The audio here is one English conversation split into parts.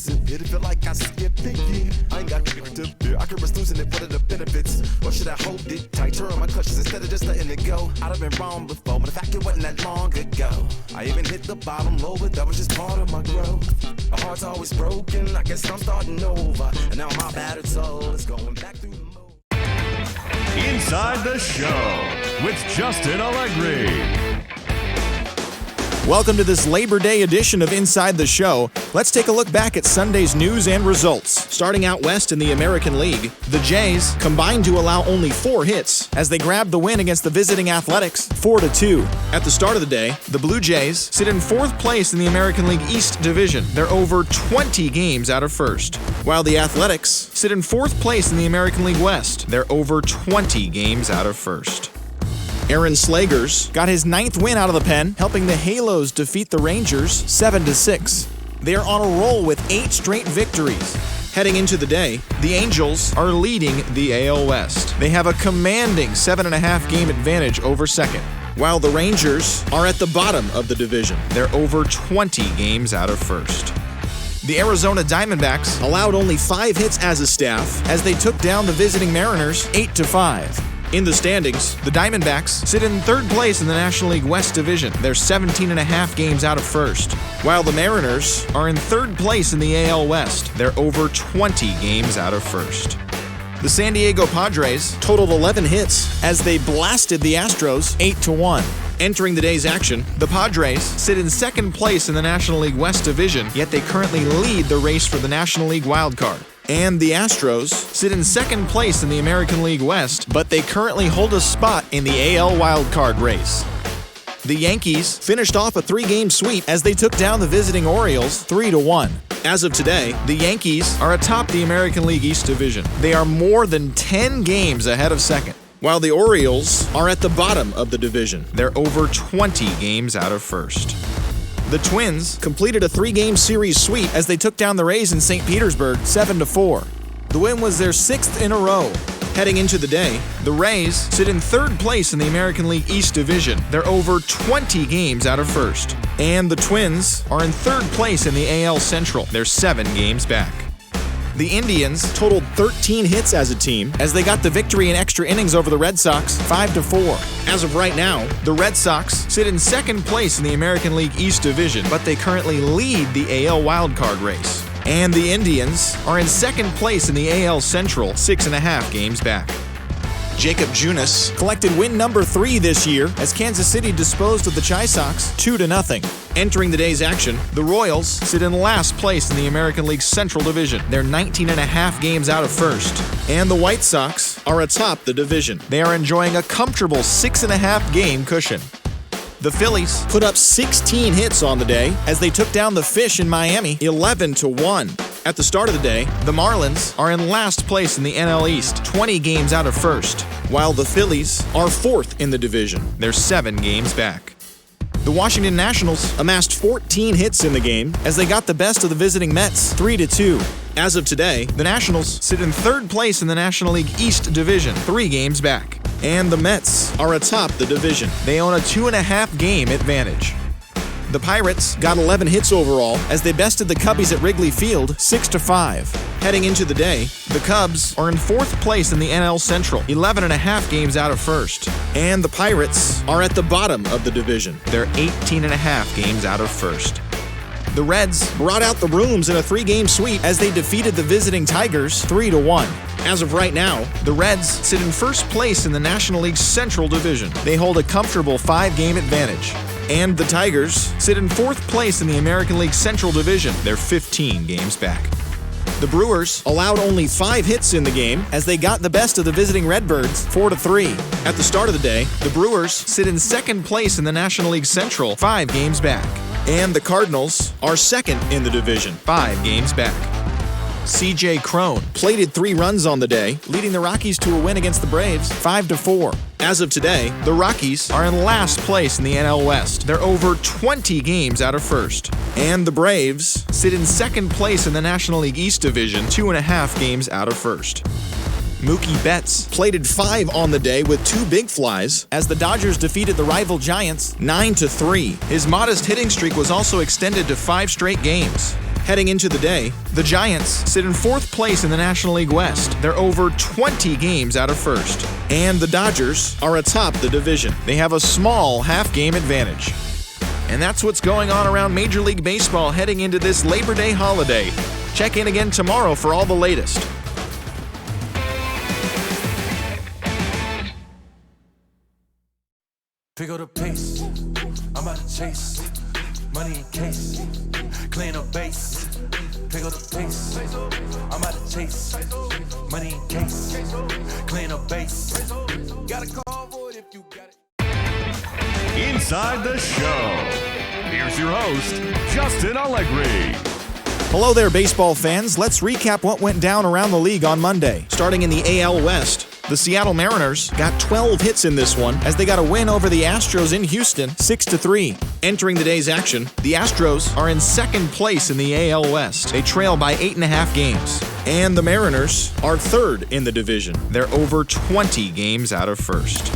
losing. Did it feel like I skipped a year? I ain't got to get to fear. I could risk losing it. What are the benefits? Or should I hold it tight? Turn on my clutches instead of just letting it go. I'd have been wrong before, but the fact it wasn't that long ago. I even hit the bottom low, but that was just part of my growth. My heart's always broken. I guess I'm starting over. And now my battered soul is going back through the mold. Inside the Show with Justin Allegri. Welcome to this Labor Day edition of Inside the Show. Let's take a look back at Sunday's news and results. Starting out west in the American League, the Jays combined to allow only 4 hits as they grabbed the win against the visiting Athletics 4-2. At the start of the day, the Blue Jays sit in 4th place in the American League East Division. They're over 20 games out of first. While the Athletics sit in 4th place in the American League West. They're over 20 games out of first. Aaron Slagers got his 9th win out of the pen, helping the Halos defeat the Rangers 7-6. They are on a roll with 8 straight victories. Heading into the day, the Angels are leading the AL West. They have a commanding 7.5 game advantage over second, while the Rangers are at the bottom of the division. They're over 20 games out of first. The Arizona Diamondbacks allowed only 5 hits as a staff as they took down the visiting Mariners 8-5. In the standings, the Diamondbacks sit in 3rd place in the National League West Division. They're 17.5 games out of first, while the Mariners are in 3rd place in the AL West. They're over 20 games out of first. The San Diego Padres totaled 11 hits as they blasted the Astros 8-1. Entering the day's action, the Padres sit in 2nd place in the National League West Division, yet they currently lead the race for the National League wildcard. And the Astros sit in 2nd place in the American League West, but they currently hold a spot in the AL wildcard race. The Yankees finished off a 3-game sweep as they took down the visiting Orioles 3-1. As of today, the Yankees are atop the American League East Division. They are more than 10 games ahead of second, while the Orioles are at the bottom of the division. They're over 20 games out of first. The Twins completed a 3-game series sweep as they took down the Rays in St. Petersburg 7-4. The win was their 6th in a row. Heading into the day, the Rays sit in 3rd place in the American League East Division. They're over 20 games out of first. And the Twins are in 3rd place in the AL Central. They're 7 games back. The Indians totaled 13 hits as a team as they got the victory in extra innings over the Red Sox 5-4. As of right now, the Red Sox sit in 2nd place in the American League East Division, but they currently lead the AL wildcard race. And the Indians are in 2nd place in the AL Central, 6.5 games back. Jacob Junis collected win number 3 this year as Kansas City disposed of the Chi Sox 2-0. Entering the day's action, the Royals sit in last place in the American League Central Division. They're 19.5 games out of first. And the White Sox are atop the division. They are enjoying a comfortable 6.5 game cushion. The Phillies put up 16 hits on the day as they took down the Fish in Miami 11-1. At the start of the day, the Marlins are in last place in the NL East, 20 games out of first, while the Phillies are 4th in the division. They're 7 games back. The Washington Nationals amassed 14 hits in the game as they got the best of the visiting Mets 3-2. As of today, the Nationals sit in 3rd place in the National League East Division, 3 games back. And the Mets are atop the division. They own a 2.5 game advantage. The Pirates got 11 hits overall as they bested the Cubbies at Wrigley Field 6-5. Heading into the day, the Cubs are in 4th place in the NL Central, 11.5 games out of first. And the Pirates are at the bottom of the division. They're 18.5 games out of first. The Reds brought out the rooms in a 3-game sweep as they defeated the visiting Tigers 3-1. As of right now, the Reds sit in 1st place in the National League Central Division. They hold a comfortable 5-game advantage. And the Tigers sit in 4th place in the American League Central Division. They're 15 games back. The Brewers allowed only 5 hits in the game as they got the best of the visiting Redbirds 4-3. At the start of the day, the Brewers sit in 2nd place in the National League Central, 5 games back. And the Cardinals are 2nd in the division, 5 games back. C.J. Cron plated 3 runs on the day, leading the Rockies to a win against the Braves 5-4. As of today, the Rockies are in last place in the NL West. They're over 20 games out of first. And the Braves sit in 2nd place in the National League East Division, 2.5 games out of first. Mookie Betts plated 5 on the day with 2 big flies as the Dodgers defeated the rival Giants 9-3. His modest hitting streak was also extended to 5 straight games. Heading into the day, the Giants sit in 4th place in the National League West. They're over 20 games out of first. And the Dodgers are atop the division. They have a small half-game advantage. And that's what's going on around Major League Baseball heading into this Labor Day holiday. Check in again tomorrow for all the latest. Pick up the pace, I'm out to chase. Money in case, clean up base. Pick up the pace, I'm out to chase. Money in case, clean up base. Got a call for it if you got it. Inside the show. Here's your host, Justin Allegri. Hello there, baseball fans. Let's recap what went down around the league on Monday. Starting in the AL West, the Seattle Mariners got 12 hits in this one as they got a win over the Astros in Houston, 6-3. Entering the day's action, the Astros are in 2nd place in the AL West. They trail by 8.5 games. And the Mariners are 3rd in the division. They're over 20 games out of first.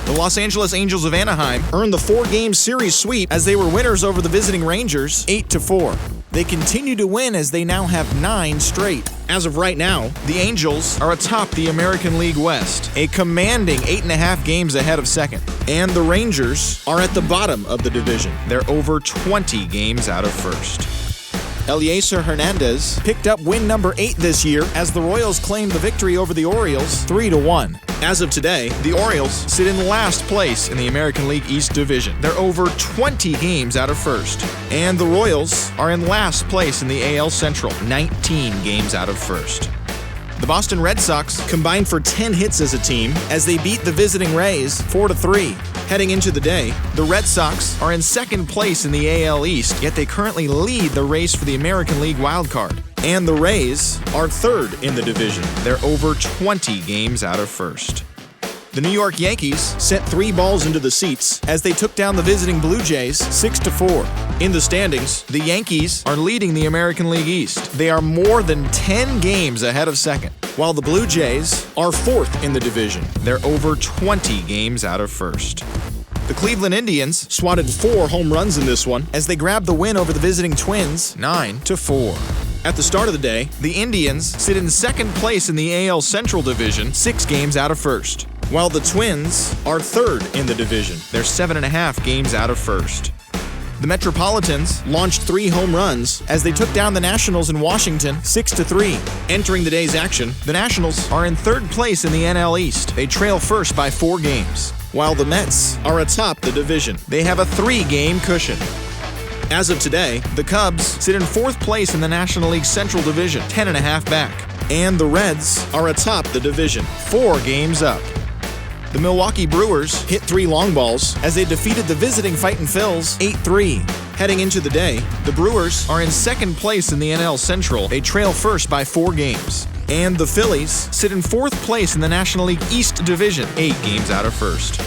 The Los Angeles Angels of Anaheim earned the 4-game series sweep as they were winners over the visiting Rangers, 8-4. They continue to win as they now have 9 straight. As of right now, the Angels are atop the American League West, a commanding 8.5 games ahead of second. And the Rangers are at the bottom of the division. They're over 20 games out of first. Eliezer Hernandez picked up win number 8 this year as the Royals claimed the victory over the Orioles 3-1. As of today, the Orioles sit in last place in the American League East Division. They're over 20 games out of first. And the Royals are in last place in the AL Central, 19 games out of first. The Boston Red Sox combined for 10 hits as a team as they beat the visiting Rays 4-3. Heading into the day, the Red Sox are in 2nd place in the AL East, yet they currently lead the race for the American League wildcard. And the Rays are 3rd in the division. They're over 20 games out of first. The New York Yankees sent 3 balls into the seats as they took down the visiting Blue Jays 6-4. In the standings, the Yankees are leading the American League East. They are more than 10 games ahead of second, while the Blue Jays are 4th in the division. They're over 20 games out of first. The Cleveland Indians swatted 4 home runs in this one as they grabbed the win over the visiting Twins 9-4. At the start of the day, the Indians sit in 2nd place in the AL Central Division, 6 games out of first, while the Twins are 3rd in the division. They're 7.5 games out of first. The Metropolitans launched 3 home runs as they took down the Nationals in Washington 6-3. Entering the day's action, the Nationals are in 3rd place in the NL East. They trail first by 4 games, while the Mets are atop the division. They have a 3-game cushion. As of today, the Cubs sit in 4th place in the National League Central Division, 10.5 back. And the Reds are atop the division, 4 games up. The Milwaukee Brewers hit 3 long balls as they defeated the visiting Fightin' Phils 8-3. Heading into the day, the Brewers are in 2nd place in the NL Central. They trail first by 4 games. And the Phillies sit in 4th place in the National League East Division, 8 games out of first.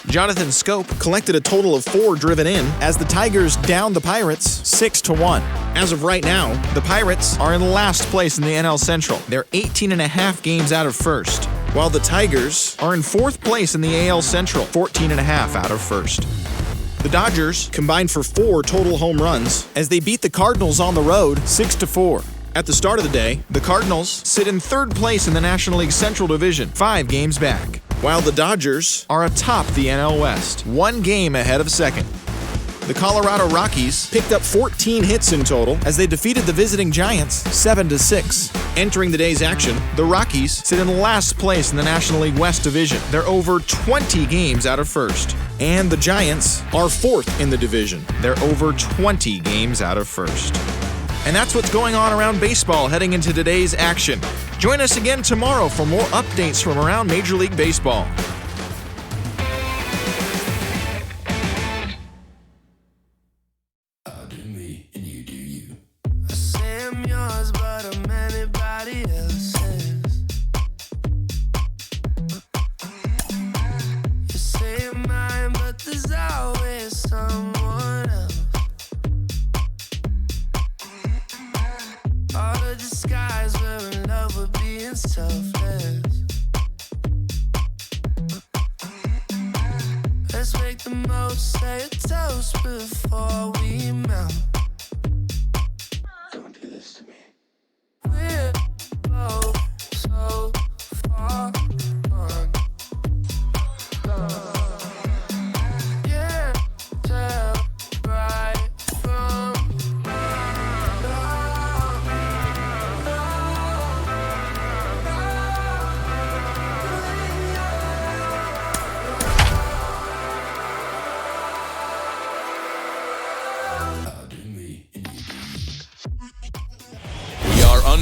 Jonathan Scope collected a total of 4 driven in as the Tigers downed the Pirates 6-1. As of right now, the Pirates are in last place in the NL Central. They're 18.5 games out of first, while the Tigers are in 4th place in the AL Central, 14.5 out of first. The Dodgers combined for 4 total home runs as they beat the Cardinals on the road 6-4. At the start of the day, the Cardinals sit in 3rd place in the National League Central Division, 5 games back, while the Dodgers are atop the NL West, 1 game ahead of second. The Colorado Rockies picked up 14 hits in total as they defeated the visiting Giants 7-6. Entering the day's action, the Rockies sit in last place in the National League West Division. They're over 20 games out of first. And the Giants are 4th in the division. They're over 20 games out of first. And that's what's going on around baseball heading into today's action. Join us again tomorrow for more updates from around Major League Baseball. I'll do me and you do you. I say I'm yours, but I'm anybody else's. You say I'm mine, but there's always someone else. All the disguise we're in love with being selfless. Let's make the most, say a toast before we melt.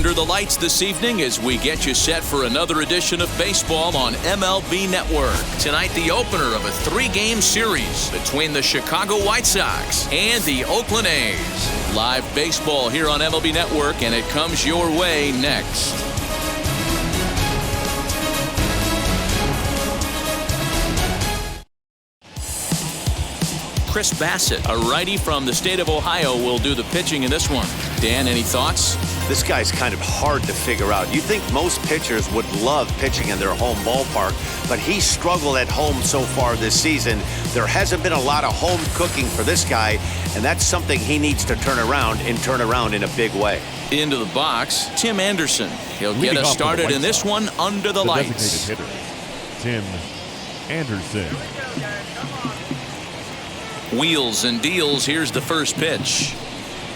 under the lights this evening as we get you set for another edition of baseball on MLB Network. Tonight, the opener of a 3-game series between the Chicago White Sox and the Oakland A's. Live baseball here on MLB Network, and it comes your way next. Chris Bassett, a righty from the state of Ohio, will do the pitching in this one. Dan, any thoughts? This guy's kind of hard to figure out. You think most pitchers would love pitching in their home ballpark, but he struggled at home so far this season. There hasn't been a lot of home cooking for this guy, and that's something he needs to turn around in a big way. Into the box, Tim Anderson. He'll get us started in this one under the lights. Designated hitter, Tim Anderson. Wheels and deals. Here's the first pitch.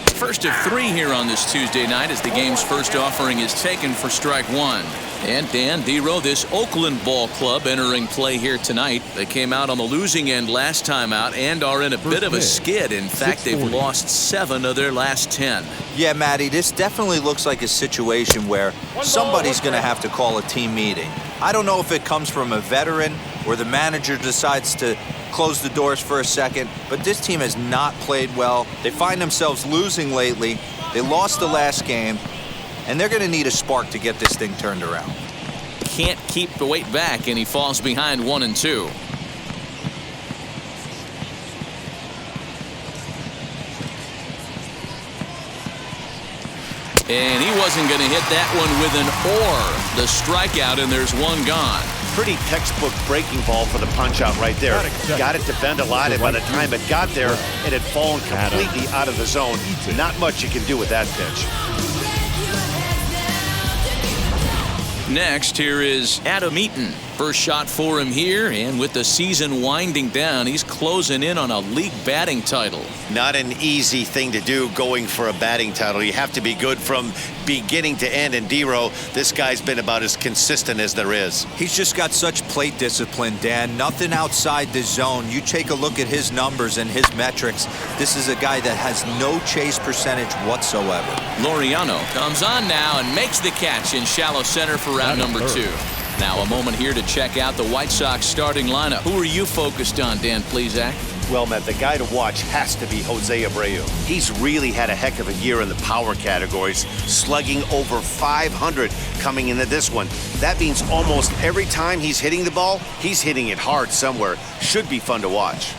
First of 3 here on this Tuesday night as the game's first offering is taken for strike 1. And Dan Dero, this Oakland ball club entering play here tonight. They came out on the losing end last time out and are in a bit of a skid. In fact, they've lost 7 of their last 10. Yeah, Matty, this definitely looks like a situation where somebody's going to have to call a team meeting. I don't know if it comes from a veteran or the manager decides to close the doors for a second, but this team has not played well. They find themselves losing lately. They lost the last game, and they're going to need a spark to get this thing turned around. Can't keep the weight back, and he falls behind 1-2. And he wasn't going to hit that one with an or. The strikeout, and there's one gone. Pretty textbook breaking ball for the punch-out right there. Got it to bend a lot, and by the time it got there, it had fallen completely out of the zone. Not much you can do with that pitch. Next, here is Adam Eaton. First shot for him here, and with the season winding down, he's closing in on a league batting title. Not an easy thing to do going for a batting title. You have to be good from beginning to end, and Dero, this guy's been about as consistent as there is. He's just got such plate discipline, Dan. Nothing outside the zone. You take a look at his numbers and his metrics. This is a guy that has no chase percentage whatsoever. Laureano comes on now and makes the catch in shallow center for round number 2. Now a moment here to check out the White Sox starting lineup. Who are you focused on, Dan Plesac? Well, Matt, the guy to watch has to be Jose Abreu. He's really had a heck of a year in the power categories, slugging over 500 coming into this one. That means almost every time he's hitting the ball, he's hitting it hard somewhere. Should be fun to watch.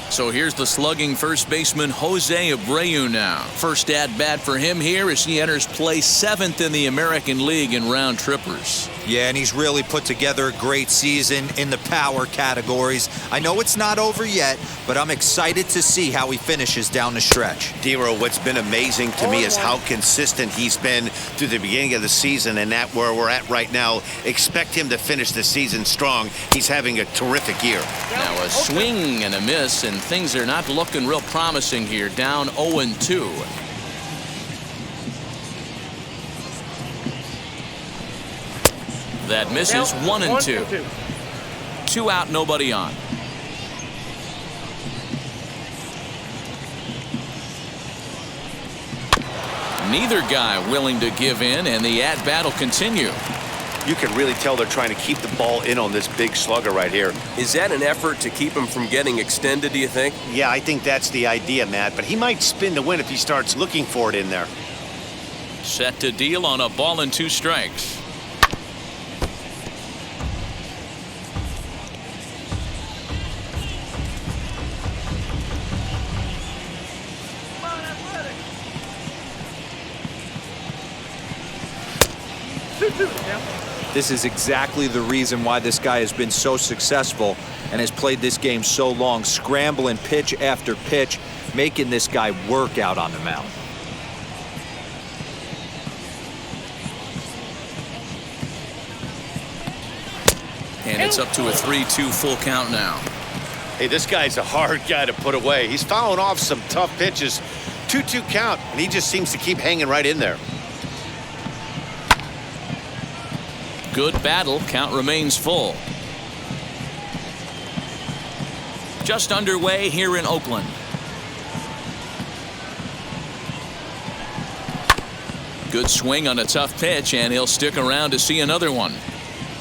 So here's the slugging first baseman Jose Abreu now. First at-bat for him here as he enters play 7th in the American League in round trippers. Yeah, and he's really put together a great season in the power categories. I know it's not over yet, but I'm excited to see how he finishes down the stretch. Dero, what's been amazing to me is how consistent he's been through the beginning of the season, and that where we're at right now. Expect him to finish the season strong. He's having a terrific year. Now a swing and a miss, and things are not looking real promising here. Down 0-2. That misses. 1-2. 2 out, nobody on. Neither guy willing to give in, and the at-bat will continue. You can really tell they're trying to keep the ball in on this big slugger right here. Is that an effort to keep him from getting extended, do you think? Yeah, I think that's the idea, Matt, but he might spin to win if he starts looking for it in there. Set to deal on a ball and 2 strikes. This is exactly the reason why this guy has been so successful and has played this game so long, scrambling pitch after pitch, making this guy work out on the mound. And it's up to a 3-2 full count now. Hey, this guy's a hard guy to put away. He's fouling off some tough pitches. 2-2 count, and he just seems to keep hanging right in there. Good battle. Count remains full. Just underway here in Oakland. Good swing on a tough pitch, and he'll stick around to see another one.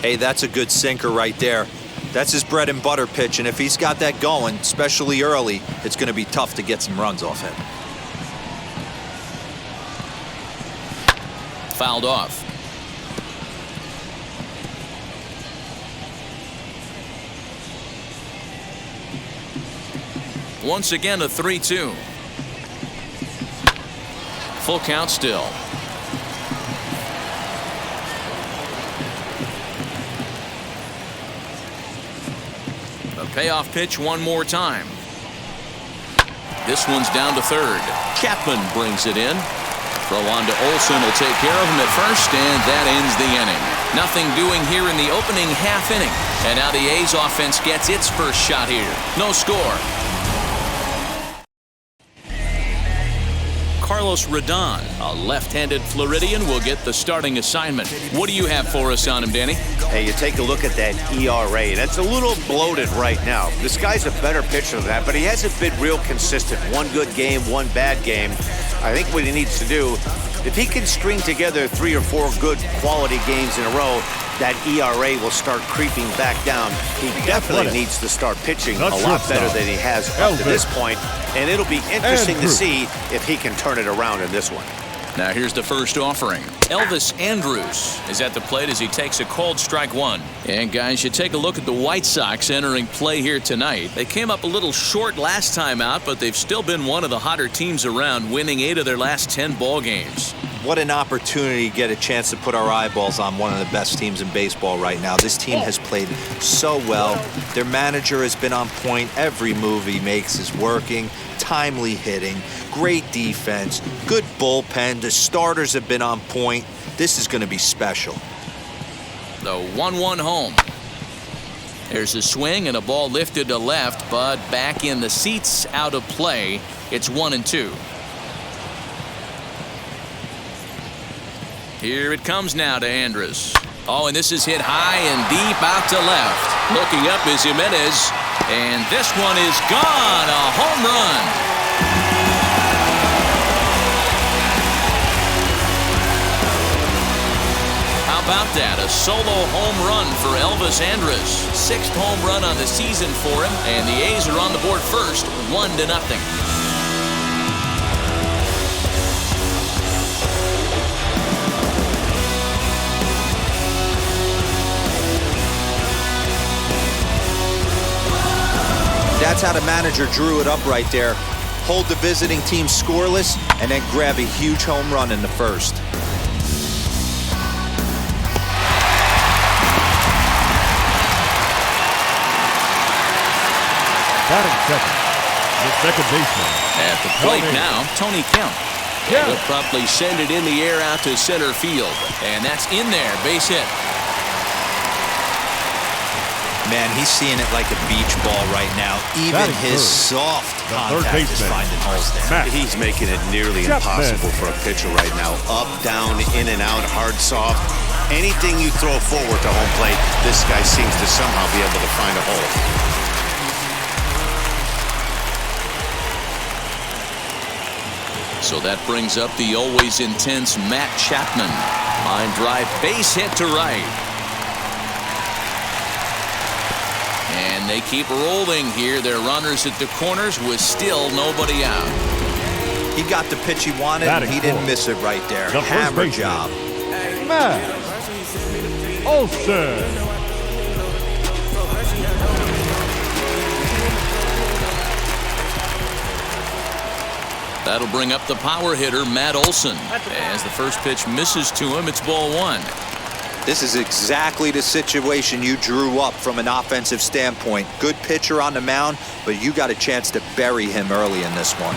Hey, that's a good sinker right there. That's his bread and butter pitch, and if he's got that going, especially early, it's going to be tough to get some runs off him. Fouled off. Once again, a 3-2. Full count still. A payoff pitch one more time. This one's down to third. Chapman brings it in. Throw on to Olsen will take care of him at first, and that ends the inning. Nothing doing here in the opening half inning. And now the A's offense gets its first shot here. No score. Carlos Rodon, a left-handed Floridian, will get the starting assignment. What do you have for us on him, Danny? Hey, you take a look at that ERA. That's a little bloated right now. This guy's a better pitcher than that, but he hasn't been real consistent. One good game, one bad game. I think what he needs to do, if he can string together 3 or 4 good quality games in a row, that ERA will start creeping back down. He definitely needs to start pitching a lot better than he has up to this point, and it'll be interesting to see if he can turn it around in this one. Now here's the first offering. Elvis Andrus is at the plate as he takes a called strike one. And guys, you take a look at the White Sox entering play here tonight. They came up a little short last time out, but they've still been one of the hotter teams around, winning 8 of their last 10 ball games. What an opportunity to get a chance to put our eyeballs on one of the best teams in baseball right now. This team has played so well. Their manager has been on point. Every move he makes is working. Timely hitting, great defense, good bullpen. The starters have been on point. This is going to be special. The 1-1 home. There's a swing and a ball lifted to left, but back in the seats, out of play. It's 1-2. Here it comes now to Andrus. Oh, and this is hit high and deep out to left. Looking up is Jimenez, and this one is gone. A home run. How about that? A solo home run for Elvis Andrus. 6th home run on the season for him, and the A's are on the board first, 1-0. That's how the manager drew it up right there. Hold the visiting team scoreless and then grab a huge home run in the first. Batting second, the second baseman. At the plate now, Tony Kemp. He'll promptly send it in the air out to center field. And that's in there, base hit. Man, he's seeing it like a beach ball right now. Even his soft contact is finding holes there. He's making it nearly impossible for a pitcher right now. Up, down, in and out, hard, soft. Anything you throw forward to home plate, this guy seems to somehow be able to find a hole. So that brings up the always intense Matt Chapman. Line drive, base hit to right. And they keep rolling here. They're runners at the corners with still nobody out. He got the pitch he wanted, and he didn't miss it right there. Hammer job. Matt Olsen. That'll bring up the power hitter, Matt Olsen. As the first pitch misses to him, it's ball 1. This is exactly the situation you drew up from an offensive standpoint. Good pitcher on the mound, but you got a chance to bury him early in this one.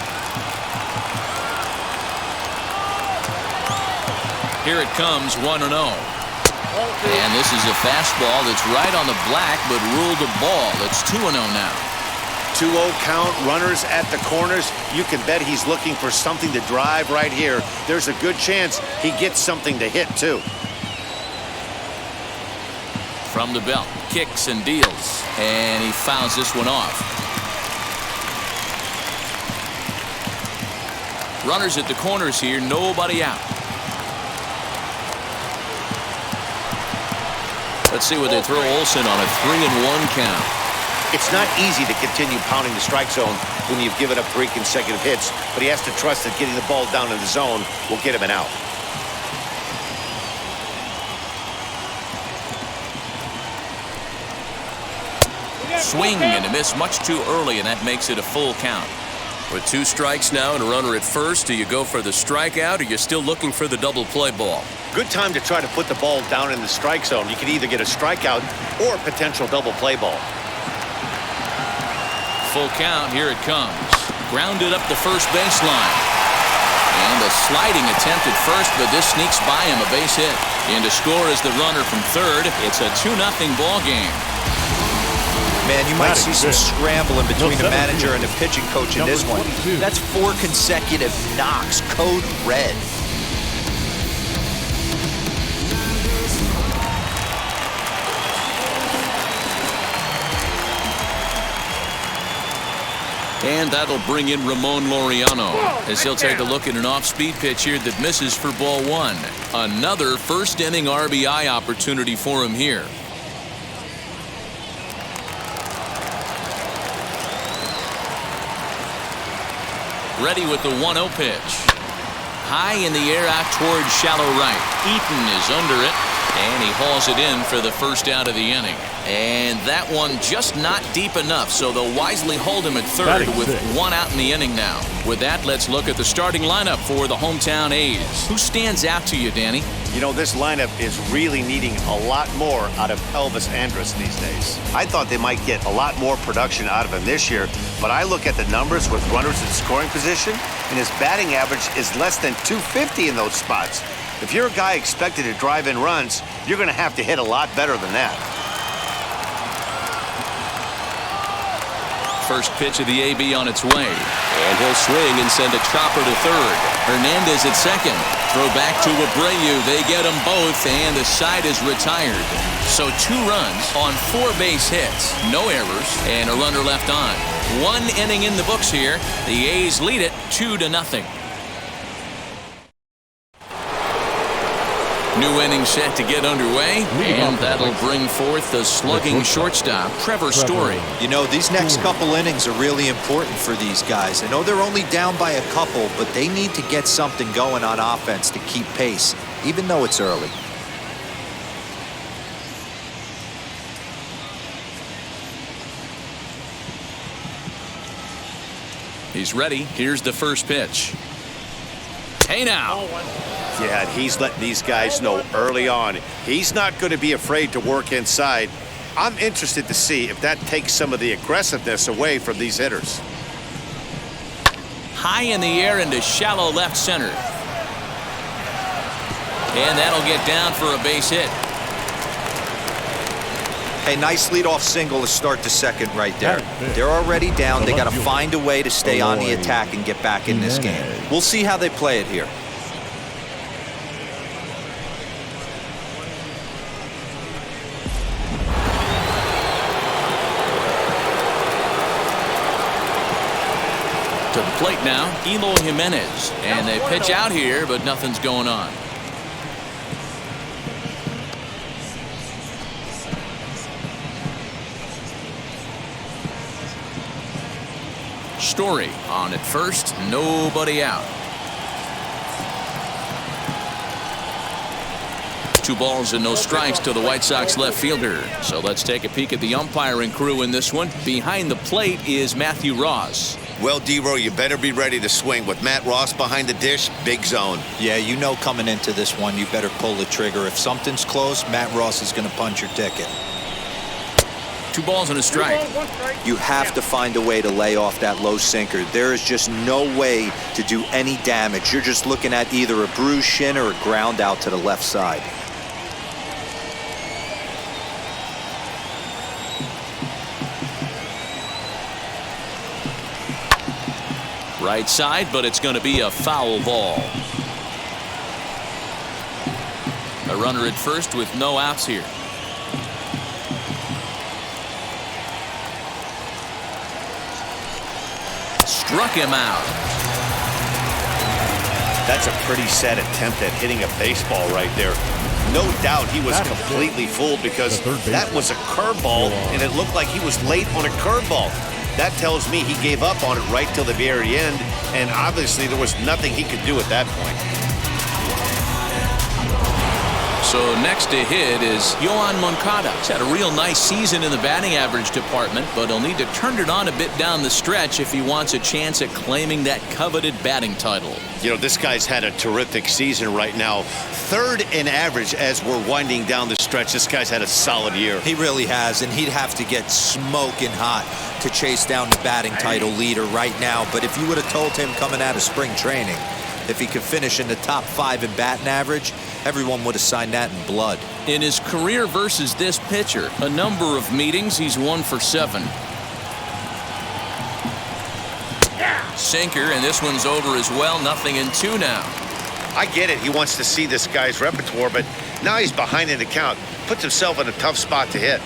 Here it comes, 1-0. And this is a fastball that's right on the black, but ruled a ball. It's 2-0 now. 2-0 count, runners at the corners. You can bet he's looking for something to drive right here. There's a good chance he gets something to hit, too. From the belt, kicks and deals, and he fouls this one off. Runners at the corners here, nobody out. Let's see what they throw Olsen on a 3-1 count. It's not easy to continue pounding the strike zone when you've given up 3 consecutive hits, but he has to trust that getting the ball down in the zone will get him an out. Swing and a miss much too early, and that makes it a full count. With 2 strikes now and a runner at first, do you go for the strikeout or you're still looking for the double play ball? Good time to try to put the ball down in the strike zone. You can either get a strikeout or a potential double play ball. Full count, here it comes. Grounded up the first baseline. And a sliding attempt at first, but this sneaks by him, a base hit. And to score is the runner from third. It's a 2-0 ball game. Man, you might see some scrambling between the manager and the pitching coach in this one. That's 4 consecutive knocks, code red. And that'll bring in Ramon Laureano as he'll take a look at an off-speed pitch here that misses for ball 1. Another first-inning RBI opportunity for him here. Ready with the 1-0 pitch. High in the air out towards shallow right. Eaton is under it, and he hauls it in for the first out of the inning. And that one just not deep enough, so they'll wisely hold him at third with 1 out in the inning now. With that, let's look at the starting lineup for the hometown A's. Who stands out to you, Danny? You know, this lineup is really needing a lot more out of Elvis Andrus these days. I thought they might get a lot more production out of him this year, but I look at the numbers with runners in scoring position, and his batting average is less than .250 in those spots. If you're a guy expected to drive in runs, you're going to have to hit a lot better than that. First pitch of the AB on its way. And he'll swing and send a chopper to third. Hernandez at second. Throw back to Abreu. They get them both, and the side is retired. So 2 runs on 4 base hits. No errors, and a runner left on. 1 inning in the books here. The A's lead it 2-0. New inning set to get underway, and that'll bring forth the slugging shortstop, Trevor Story. You know, these next couple innings are really important for these guys. I know they're only down by a couple, but they need to get something going on offense to keep pace, even though it's early. He's ready. Here's the first pitch. Hey now. Yeah, he's letting these guys know early on he's not going to be afraid to work inside. I'm interested to see if that takes some of the aggressiveness away from these hitters. High in the air into shallow left center. And that'll get down for a base hit. Hey, nice leadoff single to start the second right there. They're already down. They got to find a way to stay on the attack and get back in this game. We'll see how they play it here. To the plate now, Eloy Jimenez. And they pitch out here, but nothing's going on. Story on at first, nobody out. 2 balls and no strikes to the White Sox left fielder. So let's take a peek at the umpiring crew in this one. Behind the plate is Matthew Ross. Well, D-Row, you better be ready to swing. With Matt Ross behind the dish, big zone. Yeah, you know coming into this one, you better pull the trigger. If something's close, Matt Ross is going to punch your ticket. 2 balls and a strike. You have to find a way to lay off that low sinker. There is just no way to do any damage. You're just looking at either a bruised shin or a ground out to the left side. Right side, but it's going to be a foul ball. A runner at first with no outs here. Struck him out. That's a pretty sad attempt at hitting a baseball right there. no doubt he was completely fooled because that was a curveball, and it looked like he was late on a curveball. That tells me he gave up on it right till the very end, and obviously there was nothing he could do at that point. So next to hit is Yohan Moncada. He's had a real nice season in the batting average department, but he'll need to turn it on a bit down the stretch if he wants a chance at claiming that coveted batting title. You know, this guy's had a terrific season right now. Third in average as we're winding down the stretch. This guy's had a solid year. He really has, and he'd have to get smoking hot to chase down the batting title leader right now. But if you would have told him coming out of spring training, if he could finish in the top 5 in batting average, everyone would have signed that in blood. In his career versus this pitcher, a number of meetings, he's 1 for 7. Sinker, and this one's over as well. 0-2 now. I get it. He wants to see this guy's repertoire, but now he's behind in the count. Puts himself in a tough spot to hit.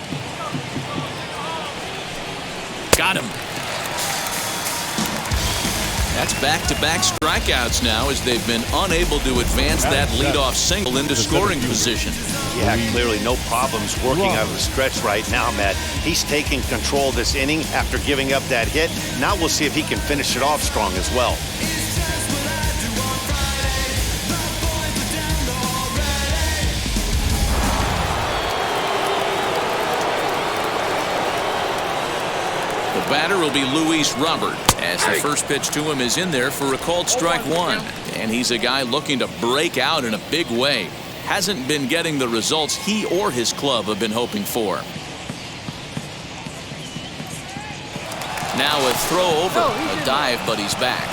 Got him. That's back-to-back strikeouts now as they've been unable to advance that leadoff single into scoring position. Yeah, clearly no problems working out of the stretch right now, Matt. He's taking control of this inning after giving up that hit. Now we'll see if he can finish it off strong as well. The batter will be Luis Robert, as the first pitch to him is in there for a called strike 1. And he's a guy looking to break out in a big way. Hasn't been getting the results he or his club have been hoping for. Now a throw over, a dive, but he's back.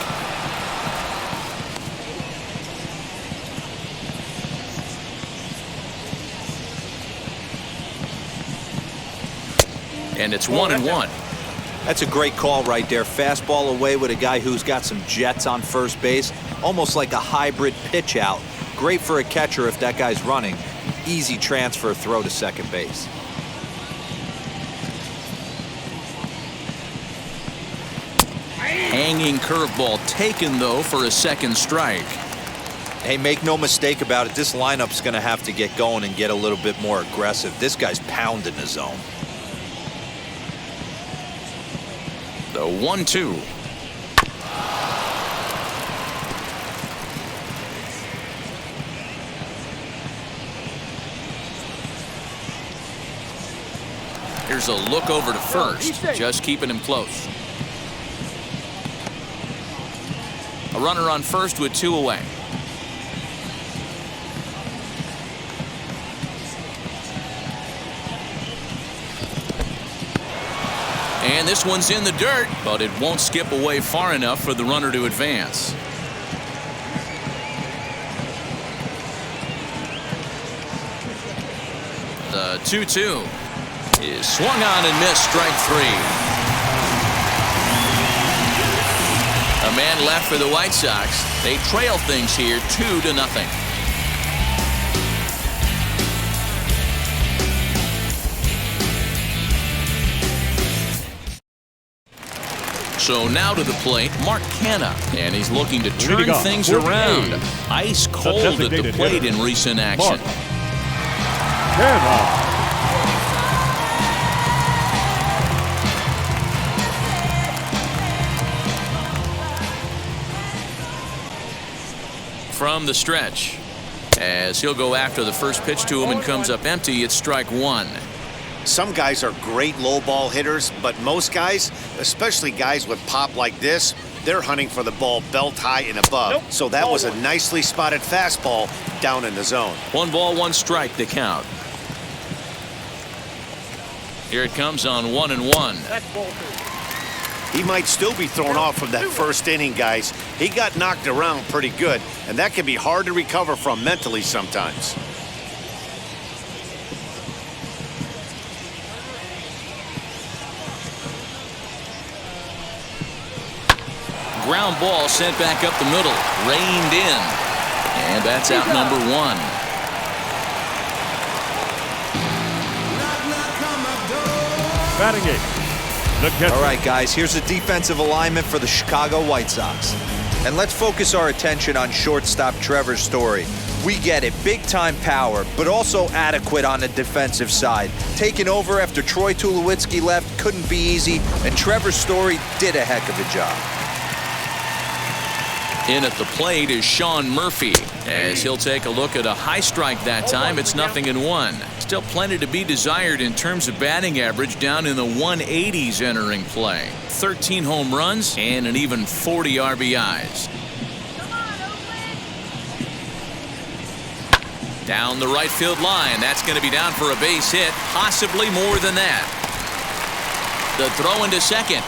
And it's 1-1. That's a great call right there. Fastball away with a guy who's got some jets on first base. Almost like a hybrid pitch out. Great for a catcher if that guy's running. Easy transfer throw to second base. Hanging curveball taken, though, for a second strike. Hey, make no mistake about it. This lineup's going to have to get going and get a little bit more aggressive. This guy's pounding the zone. The 1-2. Here's a look over to first, just keeping him close. A runner on first with 2 away. And this one's in the dirt, but it won't skip away far enough for the runner to advance. The 2-2 is swung on and missed, strike 3. A man left for the White Sox. They trail things here 2-0. So now to the plate, Mark Canha, and he's looking to turn things around. Ice cold at the plate in recent action. From the stretch, as he'll go after the first pitch to him and comes up empty, it's strike 1. Some guys are great low ball hitters, but most guys, especially guys with pop like this, they're hunting for the ball belt high and above. So that was a nicely spotted fastball down in the zone. 1 ball, 1 strike to count. Here it comes on 1-1. He might still be thrown off from that first inning, guys. He got knocked around pretty good, and that can be hard to recover from mentally sometimes. Ground ball sent back up the middle, reined in, and that's out number 1. Batting eighth. All right, guys, here's a defensive alignment for the Chicago White Sox. And let's focus our attention on shortstop Trevor Story. We get it, big-time power, but also adequate on the defensive side. Taking over after Troy Tulowitzki left couldn't be easy, and Trevor Story did a heck of a job. In at the plate is Sean Murphy, as he'll take a look at a high strike that time. It's 0-1. Still plenty to be desired in terms of batting average, down in the 180s entering play. 13 home runs and an even 40 RBIs. Down the right field line. That's going to be down for a base hit, possibly more than that. The throw into second.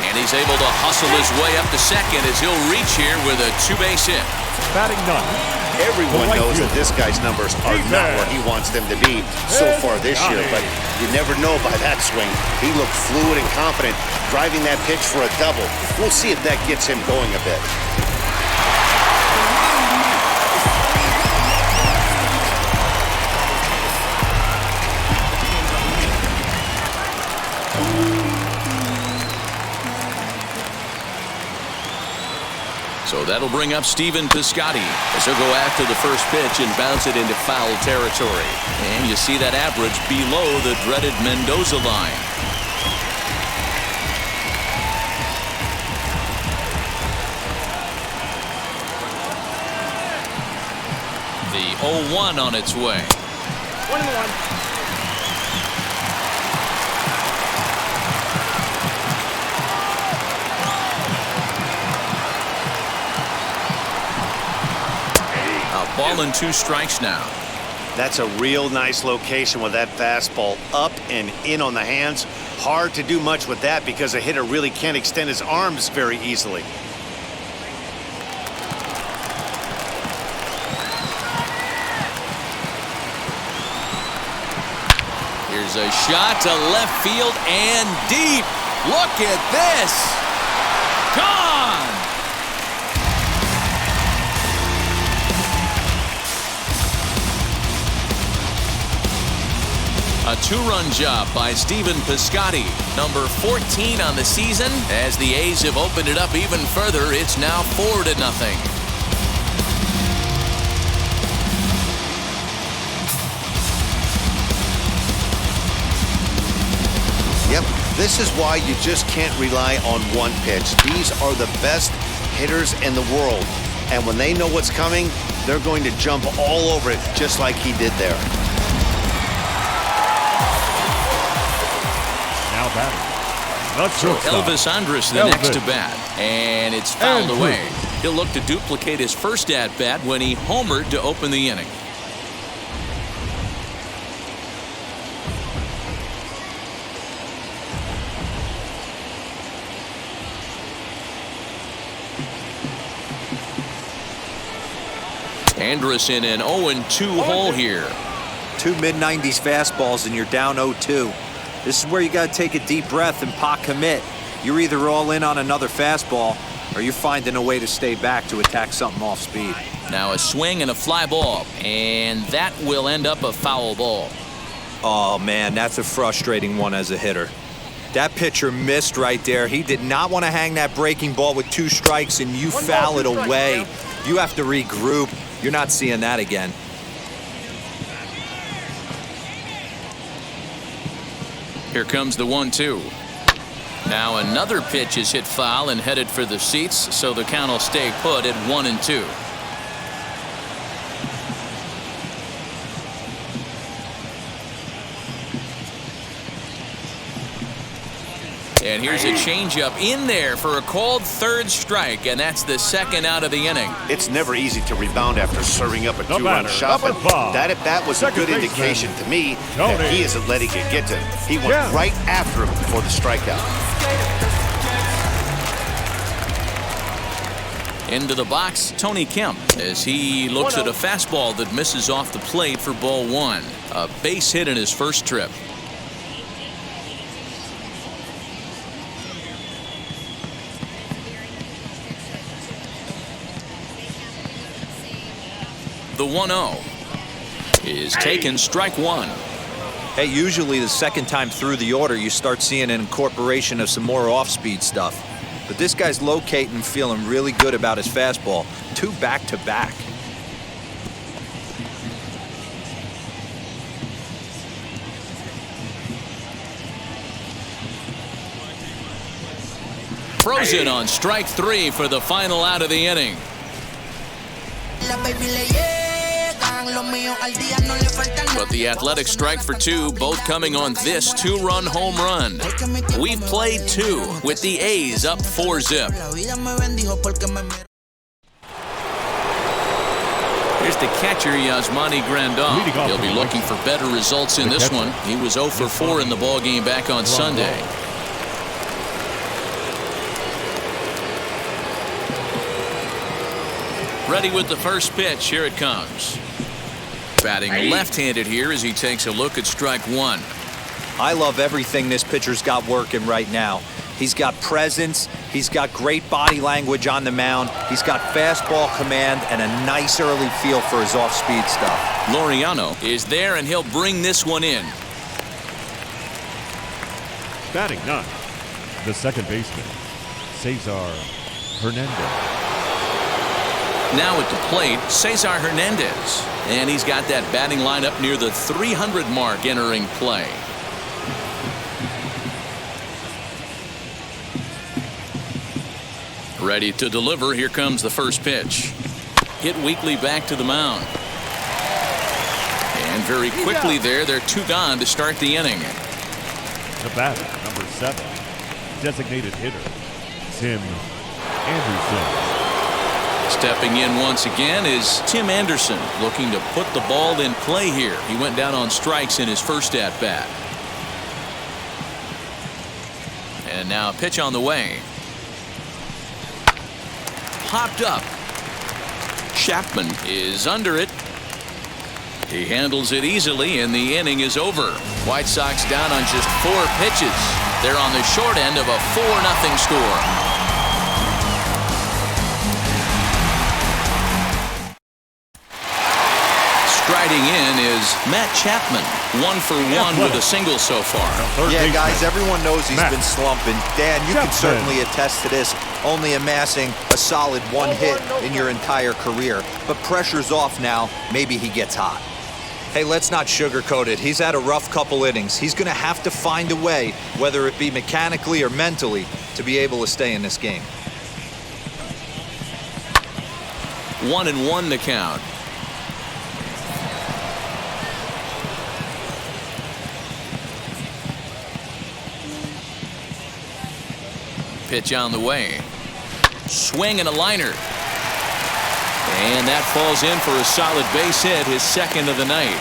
And he's able to hustle his way up to second as he'll reach here with a two-base hit. Batting ninth. Everyone knows that this guy's numbers are not where he wants them to be so far this year, but you never know by that swing. He looked fluid and confident, driving that pitch for a double. We'll see if that gets him going a bit. So that'll bring up Stephen Piscotty as he'll go after the first pitch and bounce it into foul territory. And you see that average below the dreaded Mendoza line. The 0-1 on its way. 1-1. Ball and 2 strikes now. That's a real nice location with that fastball up and in on the hands. Hard to do much with that because a hitter really can't extend his arms very easily. Here's a shot to left field and deep. Look at this. Gone. A 2-run job by Stephen Piscotty, number 14 on the season. As the A's have opened it up even further, it's now 4-0. Yep, this is why you just can't rely on one pitch. These are the best hitters in the world. And when they know what's coming, they're going to jump all over it just like he did there. Now batting. The shortstop. Elvis Andrus the next to bat. And it's fouled away. He'll look to duplicate his first at-bat when he homered to open the inning. Andrus in an 0-2 hole here. 2 mid-90s fastballs and you're down 0-2. This is where you got to take a deep breath and pot commit. You're either all in on another fastball or you're finding a way to stay back to attack something off speed. Now a swing and a fly ball, and that will end up a foul ball. Oh, man, that's a frustrating one as a hitter. That pitcher missed right there. He did not want to hang that breaking ball with 2 strikes, and you foul it away. You have to regroup. You're not seeing that again. Here comes the 1-2. Now another pitch is hit foul and headed for the seats, so the count will stay put at 1-2. And here's a changeup in there for a called 3rd strike, and that's the 2nd out of the inning. It's never easy to rebound after serving up a 2-run shot, but that at bat was a good indication to me that he isn't letting it get to him. He went right after him for the strikeout. Into the box, Tony Kemp, as he looks at a fastball that misses off the plate for ball 1. A base hit in his first trip. The 1-0 is taken, strike 1. Hey, usually the second time through the order, you start seeing an incorporation of some more off-speed stuff. But this guy's locating and feeling really good about his fastball. 2 back-to-back. Frozen on strike 3 for the final out of the inning. But the Athletics strike for 2, both coming on this 2-run home run. We've played 2 with the A's up 4-zip. Here's the catcher, Yasmani Grandal. He'll be looking for better results in this one. He was 0 for 4 in the ballgame back on Sunday. Ready with the first pitch. Here it comes. Batting left-handed here as he takes a look at strike 1. I love everything this pitcher's got working right now. He's got presence, he's got great body language on the mound, he's got fastball command and a nice early feel for his off-speed stuff. Laureano is there and he'll bring this one in. Batting 9, the second baseman, Cesar Hernandez. Now at the plate, Cesar Hernandez. And he's got that batting lineup near the 300 mark entering play. Ready to deliver. Here comes the first pitch. Hit weakly back to the mound. And very quickly there, they're 2 gone to start the inning. The batter, number 7, designated hitter, Tim Anderson. Stepping in once again is Tim Anderson, looking to put the ball in play here. He went down on strikes in his first at-bat. And now a pitch on the way. Popped up. Chapman is under it. He handles it easily, and the inning is over. White Sox down on just 4 pitches. They're on the short end of a 4-0 score. Striding in is Matt Chapman, 1 for 1 with a single so far. Yeah, guys, everyone knows he's been slumping. Dan, you can certainly attest to this, only amassing a solid 1 hit in your entire career. But pressure's off now. Maybe he gets hot. Hey, let's not sugarcoat it. He's had a rough couple innings. He's going to have to find a way, whether it be mechanically or mentally, to be able to stay in this game. 1-1 the count. Pitch on the way. Swing and a liner. And that falls in for a solid base hit, his second of the night.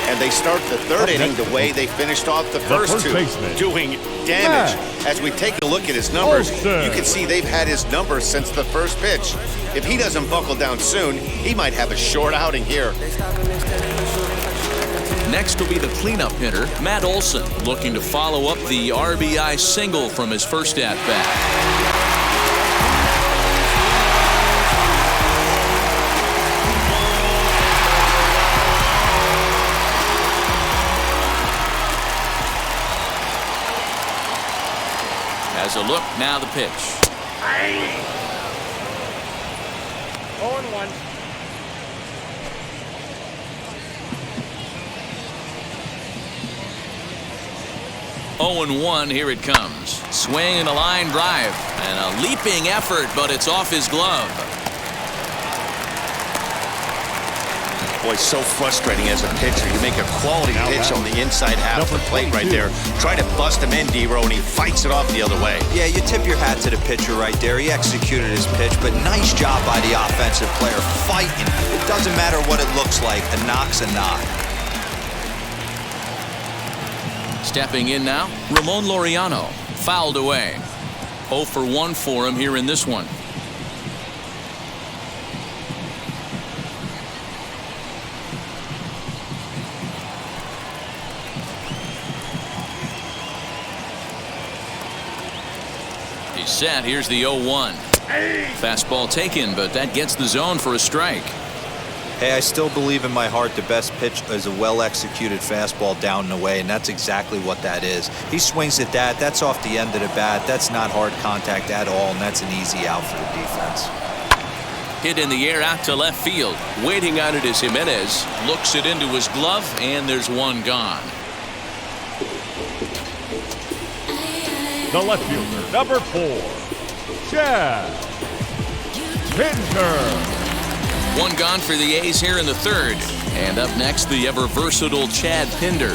And they start the 3rd inning the way they finished off the first 2, doing damage. As we take a look at his numbers, you can see they've had his numbers since the first pitch. If he doesn't buckle down soon, he might have a short outing here. Next will be the cleanup hitter, Matt Olson, looking to follow up the RBI single from his first at-bat. As a look, now the pitch. 0-1. 0-1, here it comes. Swing and a line drive. And a leaping effort, but it's off his glove. Boy, so frustrating as a pitcher. You make a quality pitch on the inside half of the plate right there. Try to bust him in, D-Row, and he fights it off the other way. Yeah, you tip your hat to the pitcher right there. He executed his pitch, but nice job by the offensive player fighting. It doesn't matter what it looks like. A knock's a knock. Stepping in now, Ramon Laureano, fouled away. 0 for 1 for him here in this one. He's set. Here's the 0-1. Fastball taken, but that gets the zone for a strike. Hey, I still believe in my heart the best pitch is a well-executed fastball down and away, and that's exactly what that is. He swings at that. That's off the end of the bat. That's not hard contact at all, and that's an easy out for the defense. Hit in the air out to left field. Waiting on it is Jimenez. Looks it into his glove, and there's one gone. the left fielder, number 4, Chad Pinder. One gone for the A's here in the third. And up next, the ever-versatile Chad Pinder.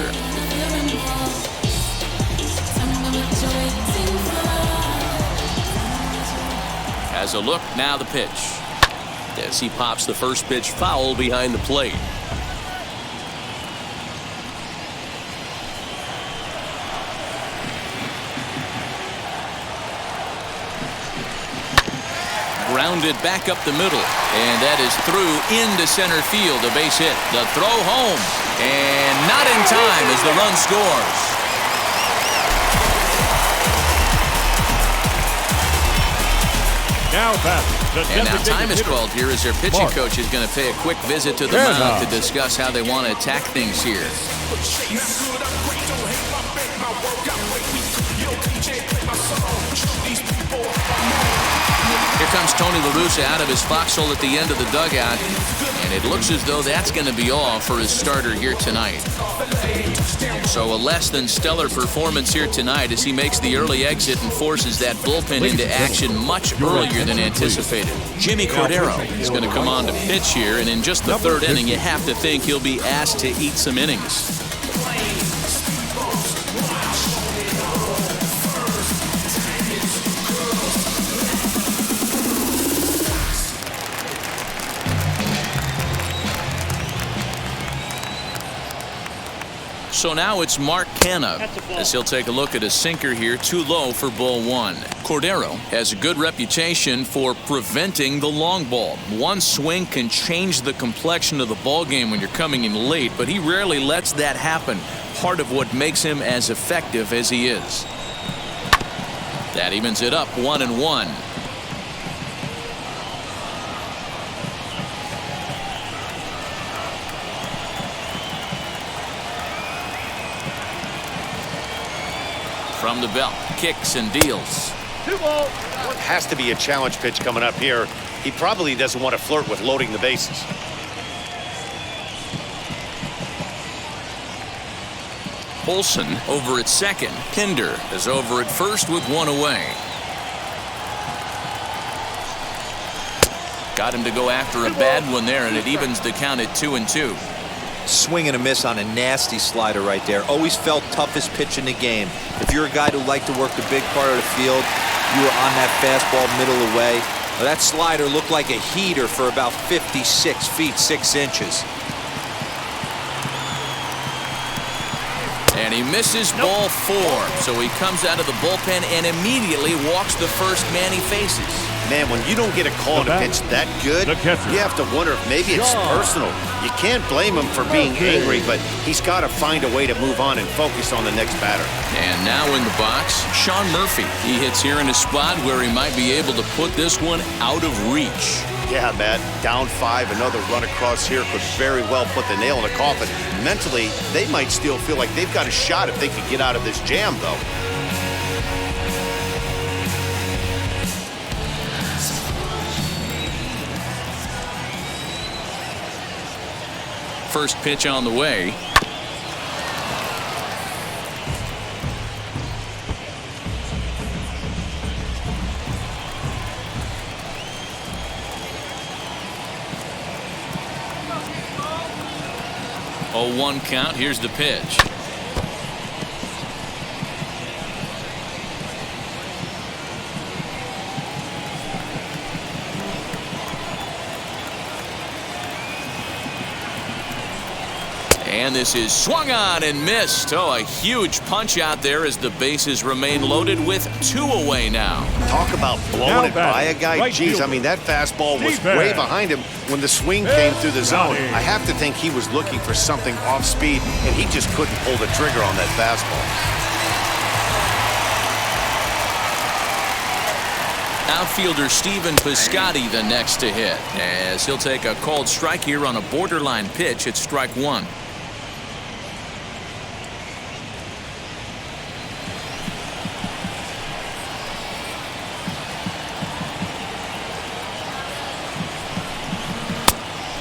As a look, now the pitch. As he pops the first pitch foul behind the plate. Grounded back up the middle, and that is through into center field. A base hit. The throw home, and not in time as the run scores. Now batting, and now time is called here as their pitching coach is going to pay a quick visit to the mound to discuss how they want to attack things here. Here comes Tony La Russa out of his foxhole at the end of the dugout, and it looks as though that's going to be all for his starter here tonight. So a less than stellar performance here tonight as he makes the early exit and forces that bullpen into action much earlier than anticipated. Jimmy Cordero is going to come on to pitch here, and in just the third inning, you have to think he'll be asked to eat some innings. So now it's Mark Canha as he'll take a look at a sinker here, too low for ball one. Cordero has a good reputation for preventing the long ball. One swing can change the complexion of the ball game when you're coming in late, but he rarely lets that happen. Part of what makes him as effective as he is. That evens it up 1-1. From the belt, kicks and deals. Has to be a challenge pitch coming up here. He probably doesn't want to flirt with loading the bases. Olsen over at second. Pinder is over at first with one away. Got him to go after a bad one there, and it evens the count at 2-2. Swing and a miss on a nasty slider right there. Always felt toughest pitch in the game. If you're a guy who liked to work the big part of the field, you were on that fastball middle away. Well, that slider looked like a heater for about 56 feet 6 inches. And he misses ball 4, so he comes out of the bullpen and immediately walks the first man he faces. Man, when you don't get a call on a pitch that good, you have to wonder if maybe it's personal. You can't blame him for being angry, but he's got to find a way to move on and focus on the next batter. And now in the box, Sean Murphy. He hits here in a spot where he might be able to put this one out of reach. Yeah, Matt, down 5, another run across here could very well put the nail in the coffin. Mentally, they might still feel like they've got a shot if they could get out of this jam, though. First pitch on the way. Oh, 1 count. Here's the pitch. And this is swung on and missed. Oh, a huge punch out there as the bases remain loaded with 2 away now. Talk about blowing it by a guy. Right Jeez, I mean, that fastball was way behind him when the swing came through the zone. I have to think he was looking for something off speed, and he just couldn't pull the trigger on that fastball. Outfielder Stephen Piscotty the next to hit, as he'll take a called strike here on a borderline pitch at strike 1.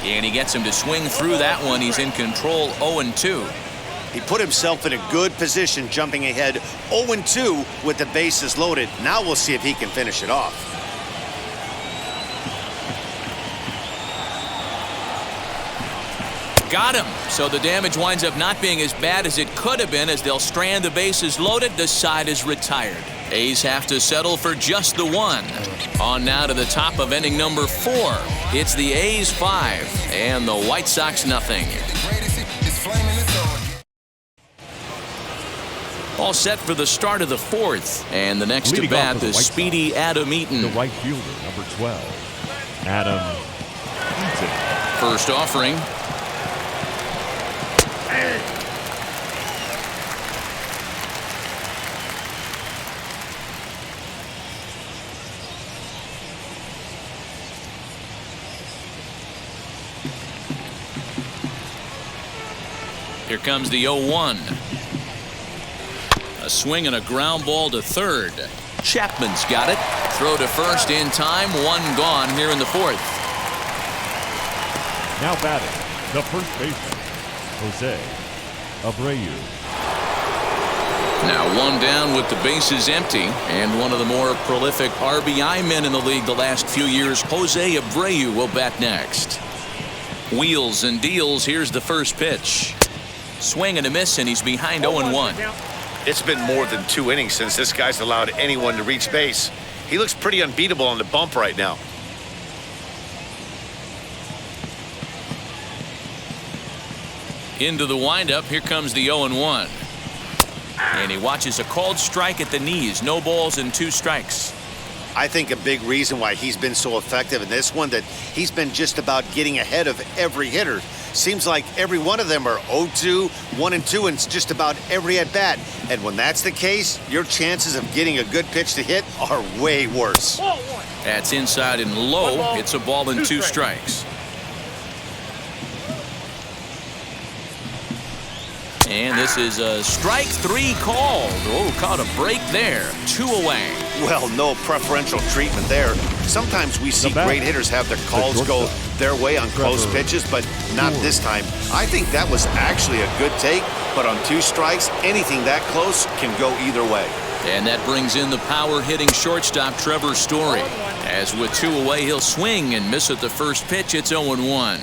And he gets him to swing through that one. He's in control 0-2. He put himself in a good position, jumping ahead 0-2 with the bases loaded. Now we'll see if he can finish it off. Got him. So the damage winds up not being as bad as it could have been as they'll strand the bases loaded. The side is retired. A's have to settle for just the one. On now to the top of inning number 4. It's the A's 5 and the White Sox nothing. All set for the start of the 4th. And the next to bat is speedy Adam Eaton. The right fielder, number 12, Adam Eaton. First offering. Here comes the 0-1. A swing and a ground ball to third. Chapman's got it. Throw to first in time. One gone here in the 4th. Now batting, the first baseman, Jose Abreu. Now one down with the bases empty, and one of the more prolific RBI men in the league the last few years, Jose Abreu, will bat next. Wheels and deals. Here's the first pitch. Swing and a miss, and he's behind 0-1. It's been more than 2 innings since this guy's allowed anyone to reach base. He looks pretty unbeatable on the bump right now. Into the windup. Here comes the 0-1. And he watches a called strike at the knees. No balls and 2 strikes. I think a big reason why he's been so effective in this one that he's been just about getting ahead of every hitter. Seems like every one of them are 0-2, 1-2, and it's just about every at-bat. And when that's the case, your chances of getting a good pitch to hit are way worse. That's inside and low. It's a ball and 2 strikes. And this is a strike 3 called. Oh, caught a break there. 2 away. Well, no preferential treatment there. Sometimes we see great hitters have their calls go their way on close pitches, but not this time. I think that was actually a good take, but on 2 strikes, anything that close can go either way. And that brings in the power-hitting shortstop, Trevor Story. As with 2 away, he'll swing and miss at the first pitch. It's 0-1.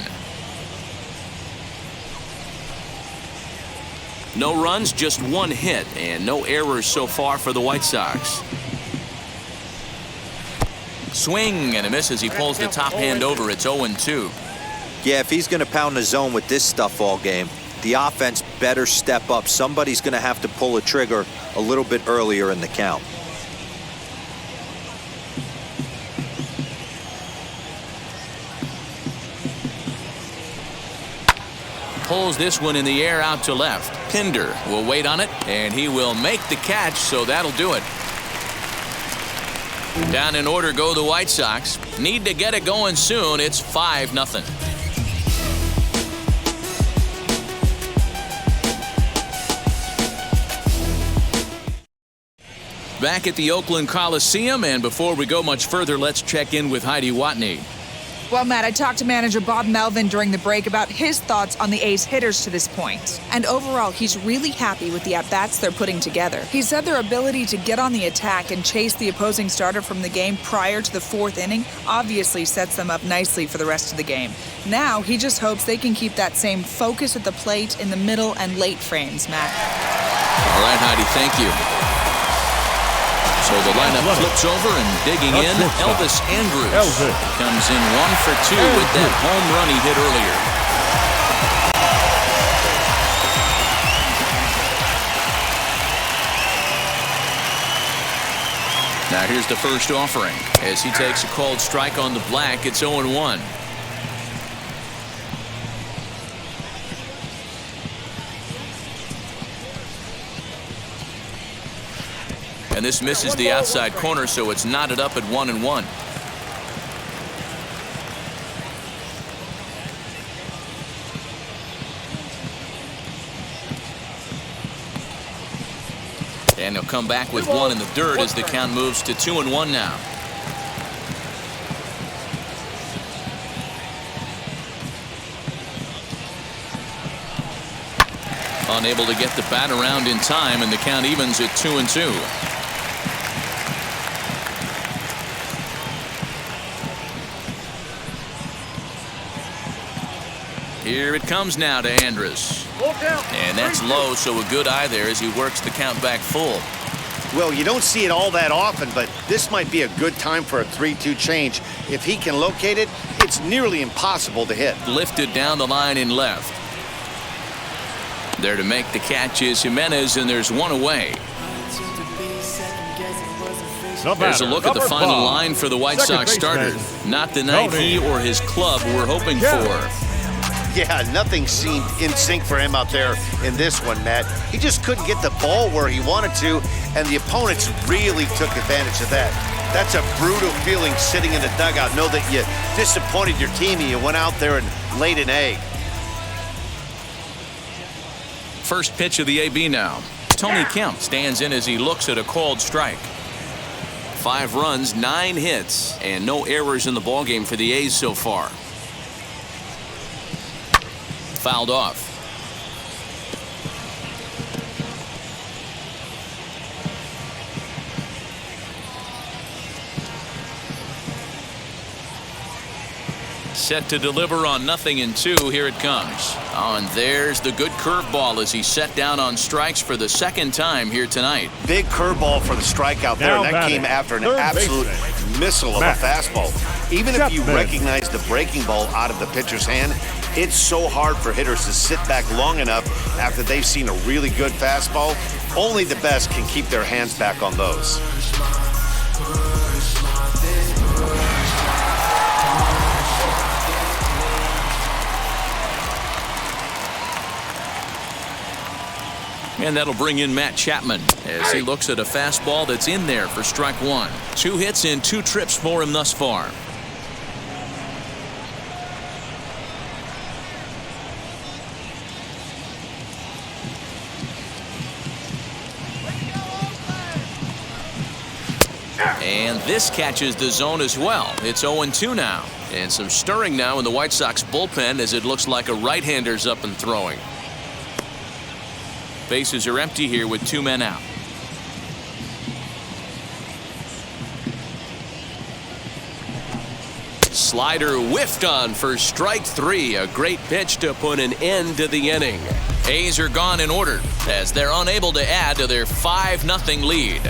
No runs, just 1 hit, and no errors so far for the White Sox. Swing and a miss as he pulls the top hand over. It's 0-2. Yeah, if he's going to pound the zone with this stuff all game, the offense better step up. Somebody's going to have to pull a trigger a little bit earlier in the count. Pulls this one in the air out to left. Pinder will wait on it, and he will make the catch, so that'll do it. Down in order go the White Sox. Need to get it going soon. It's 5-0. Back at the Oakland Coliseum, and before we go much further, let's check in with Heidi Watney. Well, Matt, I talked to manager Bob Melvin during the break about his thoughts on the A's hitters to this point. And overall, he's really happy with the at-bats they're putting together. He said their ability to get on the attack and chase the opposing starter from the game prior to the 4th inning obviously sets them up nicely for the rest of the game. Now, he just hopes they can keep that same focus at the plate in the middle and late frames, Matt. All right, Heidi, thank you. So the lineup flips over, and digging in, Elvis Andrus comes in 1 for 2 with that home run he hit earlier. Now here's the first offering. As he takes a called strike on the black, it's 0-1. And this misses the outside corner, so it's knotted up at 1-1. And he'll come back with 1 in the dirt as the count moves to 2-1 now. Unable to get the bat around in time, and the count evens at 2-2. Here it comes now to Andrus. And that's low, so a good eye there as he works the count back full. Well, you don't see it all that often, but this might be a good time for a 3-2 change. If he can locate it, it's nearly impossible to hit. Lifted down the line in left. There to make the catch is Jimenez, and there's one away. There's a look at the final line for the White Sox starter. Not the night he or his club were hoping for. Yeah, nothing seemed in sync for him out there in this one, Matt. He just couldn't get the ball where he wanted to, and the opponents really took advantage of that. That's a brutal feeling sitting in the dugout. Know that you disappointed your team and you went out there and laid an egg. First pitch of the AB now. Tony Kemp stands in as he looks at a called strike. 5 runs, 9 hits, and no errors in the ballgame for the A's so far. Fouled off. Set to deliver on 0-2. Here it comes. Oh, and there's the good curveball as he's set down on strikes for the second time here tonight. Big curveball for the strikeout there, and that came after an absolute missile of a fastball. Even if you recognize the breaking ball out of the pitcher's hand, it's so hard for hitters to sit back long enough after they've seen a really good fastball. Only the best can keep their hands back on those. And that'll bring in Matt Chapman as he looks at a fastball that's in there for strike 1. 2 hits and 2 trips for him thus far. And this catches the zone as well. It's 0-2 now. And some stirring now in the White Sox bullpen as it looks like a right-hander's up and throwing. Bases are empty here with 2 men out. Slider whiffed on for strike 3. A great pitch to put an end to the inning. A's are gone in order as they're unable to add to their 5-0 lead.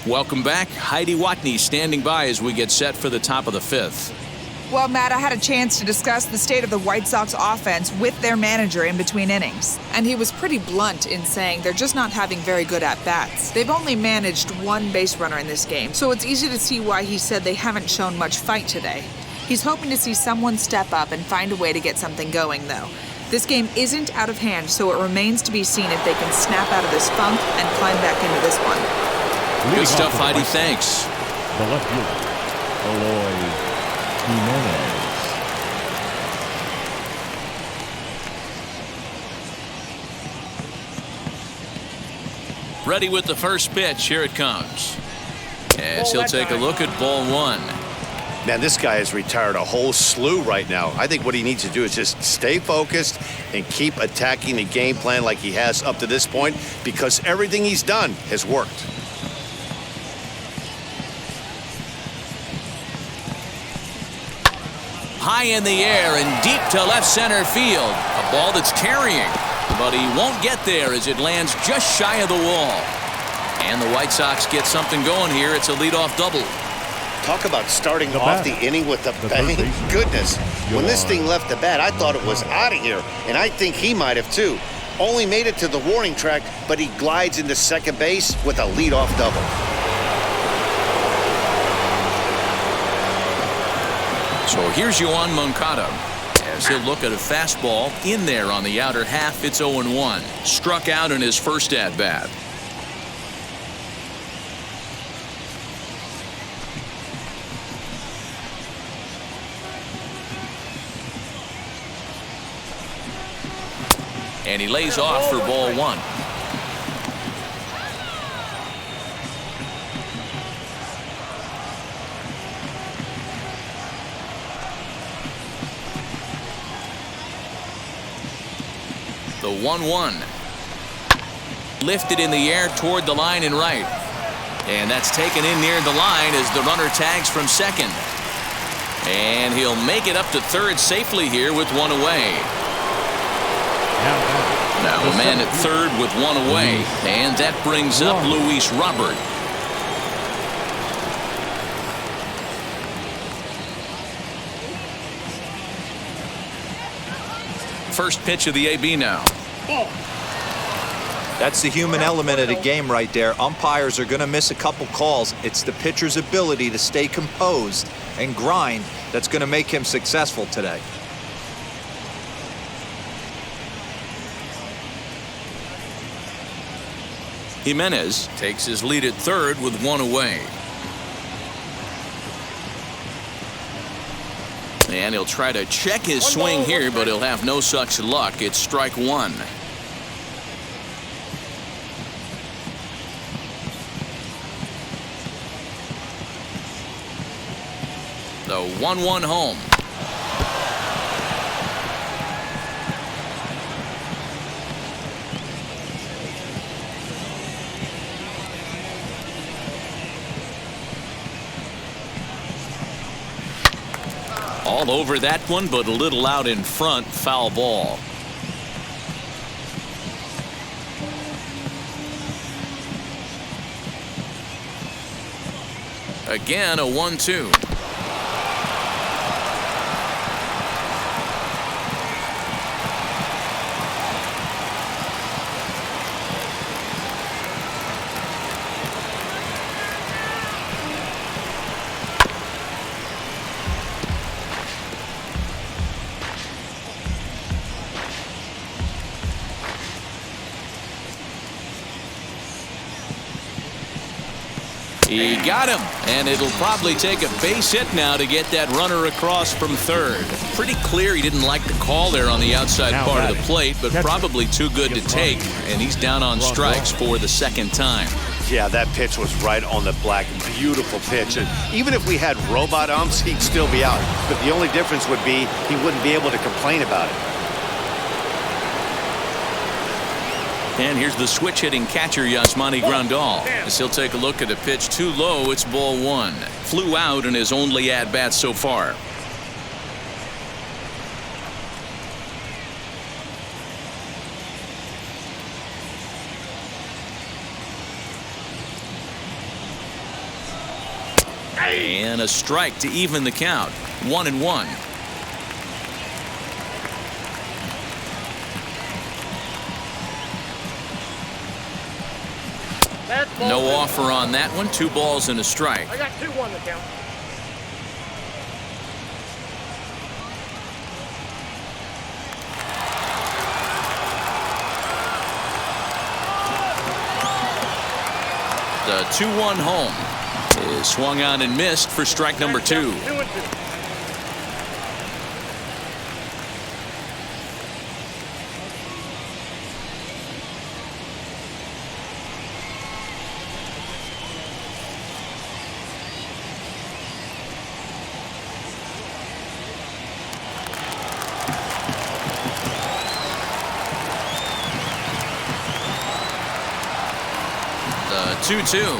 Welcome back. Heidi Watney standing by as we get set for the top of the 5th. Well, Matt, I had a chance to discuss the state of the White Sox offense with their manager in between innings. And he was pretty blunt in saying they're just not having very good at-bats. They've only managed 1 base runner in this game, so it's easy to see why he said they haven't shown much fight today. He's hoping to see someone step up and find a way to get something going, though. This game isn't out of hand, so it remains to be seen if they can snap out of this funk and climb back into this one. Good stuff, Heidi. Thanks. The left fielder, Eloy Jimenez. Ready with the first pitch. Here it comes. As he'll take a look at ball 1. Man, this guy has retired a whole slew right now. I think what he needs to do is just stay focused and keep attacking the game plan like he has up to this point, because everything he's done has worked. High in the air and deep to left center field. A ball that's carrying, but he won't get there as it lands just shy of the wall. And the White Sox get something going here. It's a leadoff double. Talk about starting off the inning with a bang. Goodness, when this thing left the bat, I thought it was out of here, and I think he might have too. Only made it to the warning track, but he glides into second base with a leadoff double. So here's Yoan Moncada as he'll look at a fastball in there on the outer half. It's 0-1. Struck out in his first at-bat. And he lays off for ball 1. 1-1. Lifted in the air toward the line and right. And that's taken in near the line as the runner tags from second. And he'll make it up to third safely here with one away. Now a man at third with one away. And that brings up Luis Robert. First pitch of the AB now. That's the human element of the game right there. Umpires are going to miss a couple calls. It's the pitcher's ability to stay composed and grind that's going to make him successful today. Jimenez takes his lead at third with one away. And he'll try to check his swing here, but he'll have no such luck. It's strike one. The 1-1 home. All over that one, but a little out in front. Foul ball. Again, a 1-2. He got him, and it'll probably take a base hit now to get that runner across from third. Pretty clear he didn't like the call there on the outside part of the plate, but probably too good to take, and he's down on strikes for the second time. Yeah, that pitch was right on the black. Beautiful pitch. And even if we had robot umps, he'd still be out. But the only difference would be he wouldn't be able to complain about it. And here's the switch-hitting catcher, Yasmani Grandal. As he'll take a look at a pitch too low, it's ball one. Flew out in his only at-bat so far. And a strike to even the count. 1-1. No offer on that one. 2 balls and a strike. I got 2-1 to count. The 2-1 home is swung on and missed for strike number 2. 2-2. The 2-2.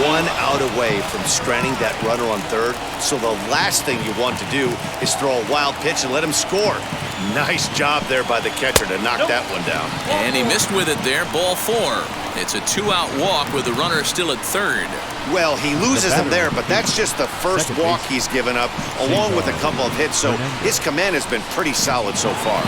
1 out away from stranding that runner on third. So the last thing you want to do is throw a wild pitch and let him score. Nice job there by the catcher to knock that one down. And he missed with it there. Ball 4. It's a 2-out walk with the runner still at third. Well, he loses him there, but that's just the first walk he's given up, along with a couple of hits. So his command has been pretty solid so far.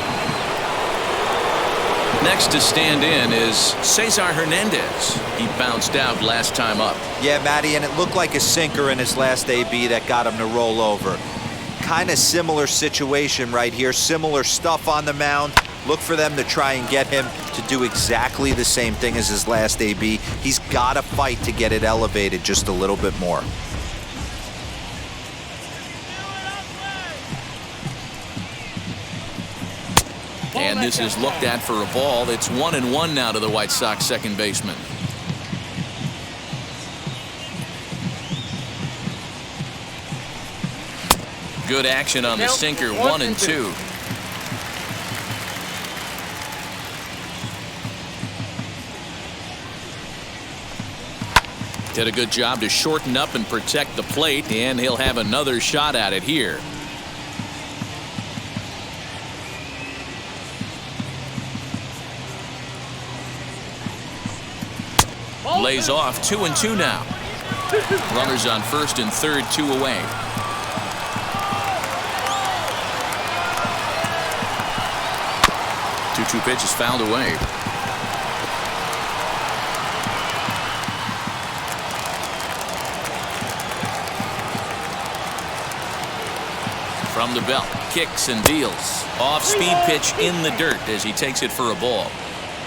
Next to stand in is Cesar Hernandez. He bounced out last time up. Yeah, Matty, and it looked like a sinker in his last AB that got him to roll over. Kind of similar situation right here. Similar stuff on the mound. Look for them to try and get him to do exactly the same thing as his last AB. He's got to fight to get it elevated just a little bit more. And this is looked at for a ball. It's 1-1 now to the White Sox second baseman. Good action on the sinker. 1-2. Did a good job to shorten up and protect the plate, and he'll have another shot at it here. Lays off 2-2 now. Runners on first and third, 2 away. Two pitch is fouled away. From the belt, kicks and deals. Off-speed pitch in the dirt as he takes it for a ball.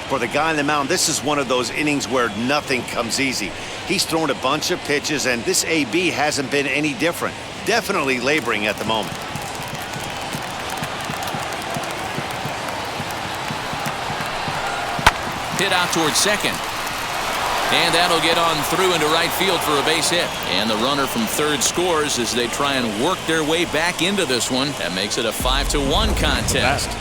For the guy on the mound, this is one of those innings where nothing comes easy. He's thrown a bunch of pitches, and this AB hasn't been any different. Definitely laboring at the moment. Hit out towards second. And that'll get on through into right field for a base hit. And the runner from third scores as they try and work their way back into this one. That makes it a 5-1 contest.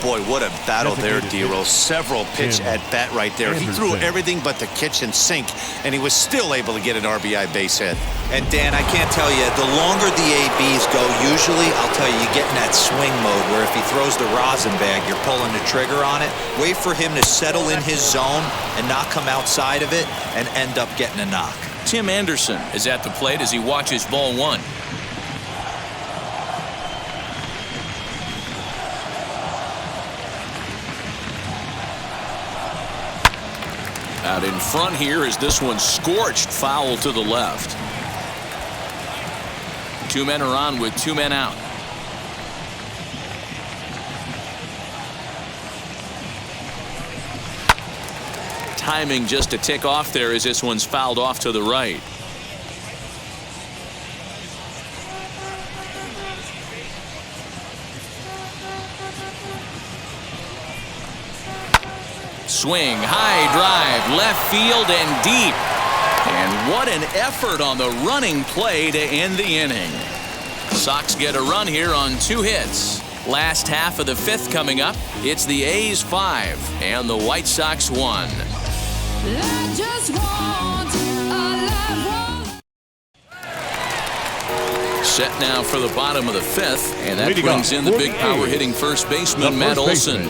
Boy, what a battle there, D-Roll. Several pitch at bat right there. He threw everything but the kitchen sink, and he was still able to get an RBI base hit. And Dan, I can't tell you, the longer the ABs go, usually, I'll tell you, you get in that swing mode where if he throws the rosin bag, you're pulling the trigger on it. Wait for him to settle in his zone and not come outside of it and end up getting a knock. Tim Anderson is at the plate as he watches ball one. Out in front here is this one scorched foul to the left. 2 men are on with 2 men out. Timing just a tick off there as this one's fouled off to the right. Swing, high drive, left field and deep. And what an effort on the running play to end the inning. Sox get a run here on 2 hits. Last half of the 5th coming up. It's the A's 5 and the White Sox 1. Set now for the bottom of the 5th, and that brings in the big power hitting first baseman Matt Olson.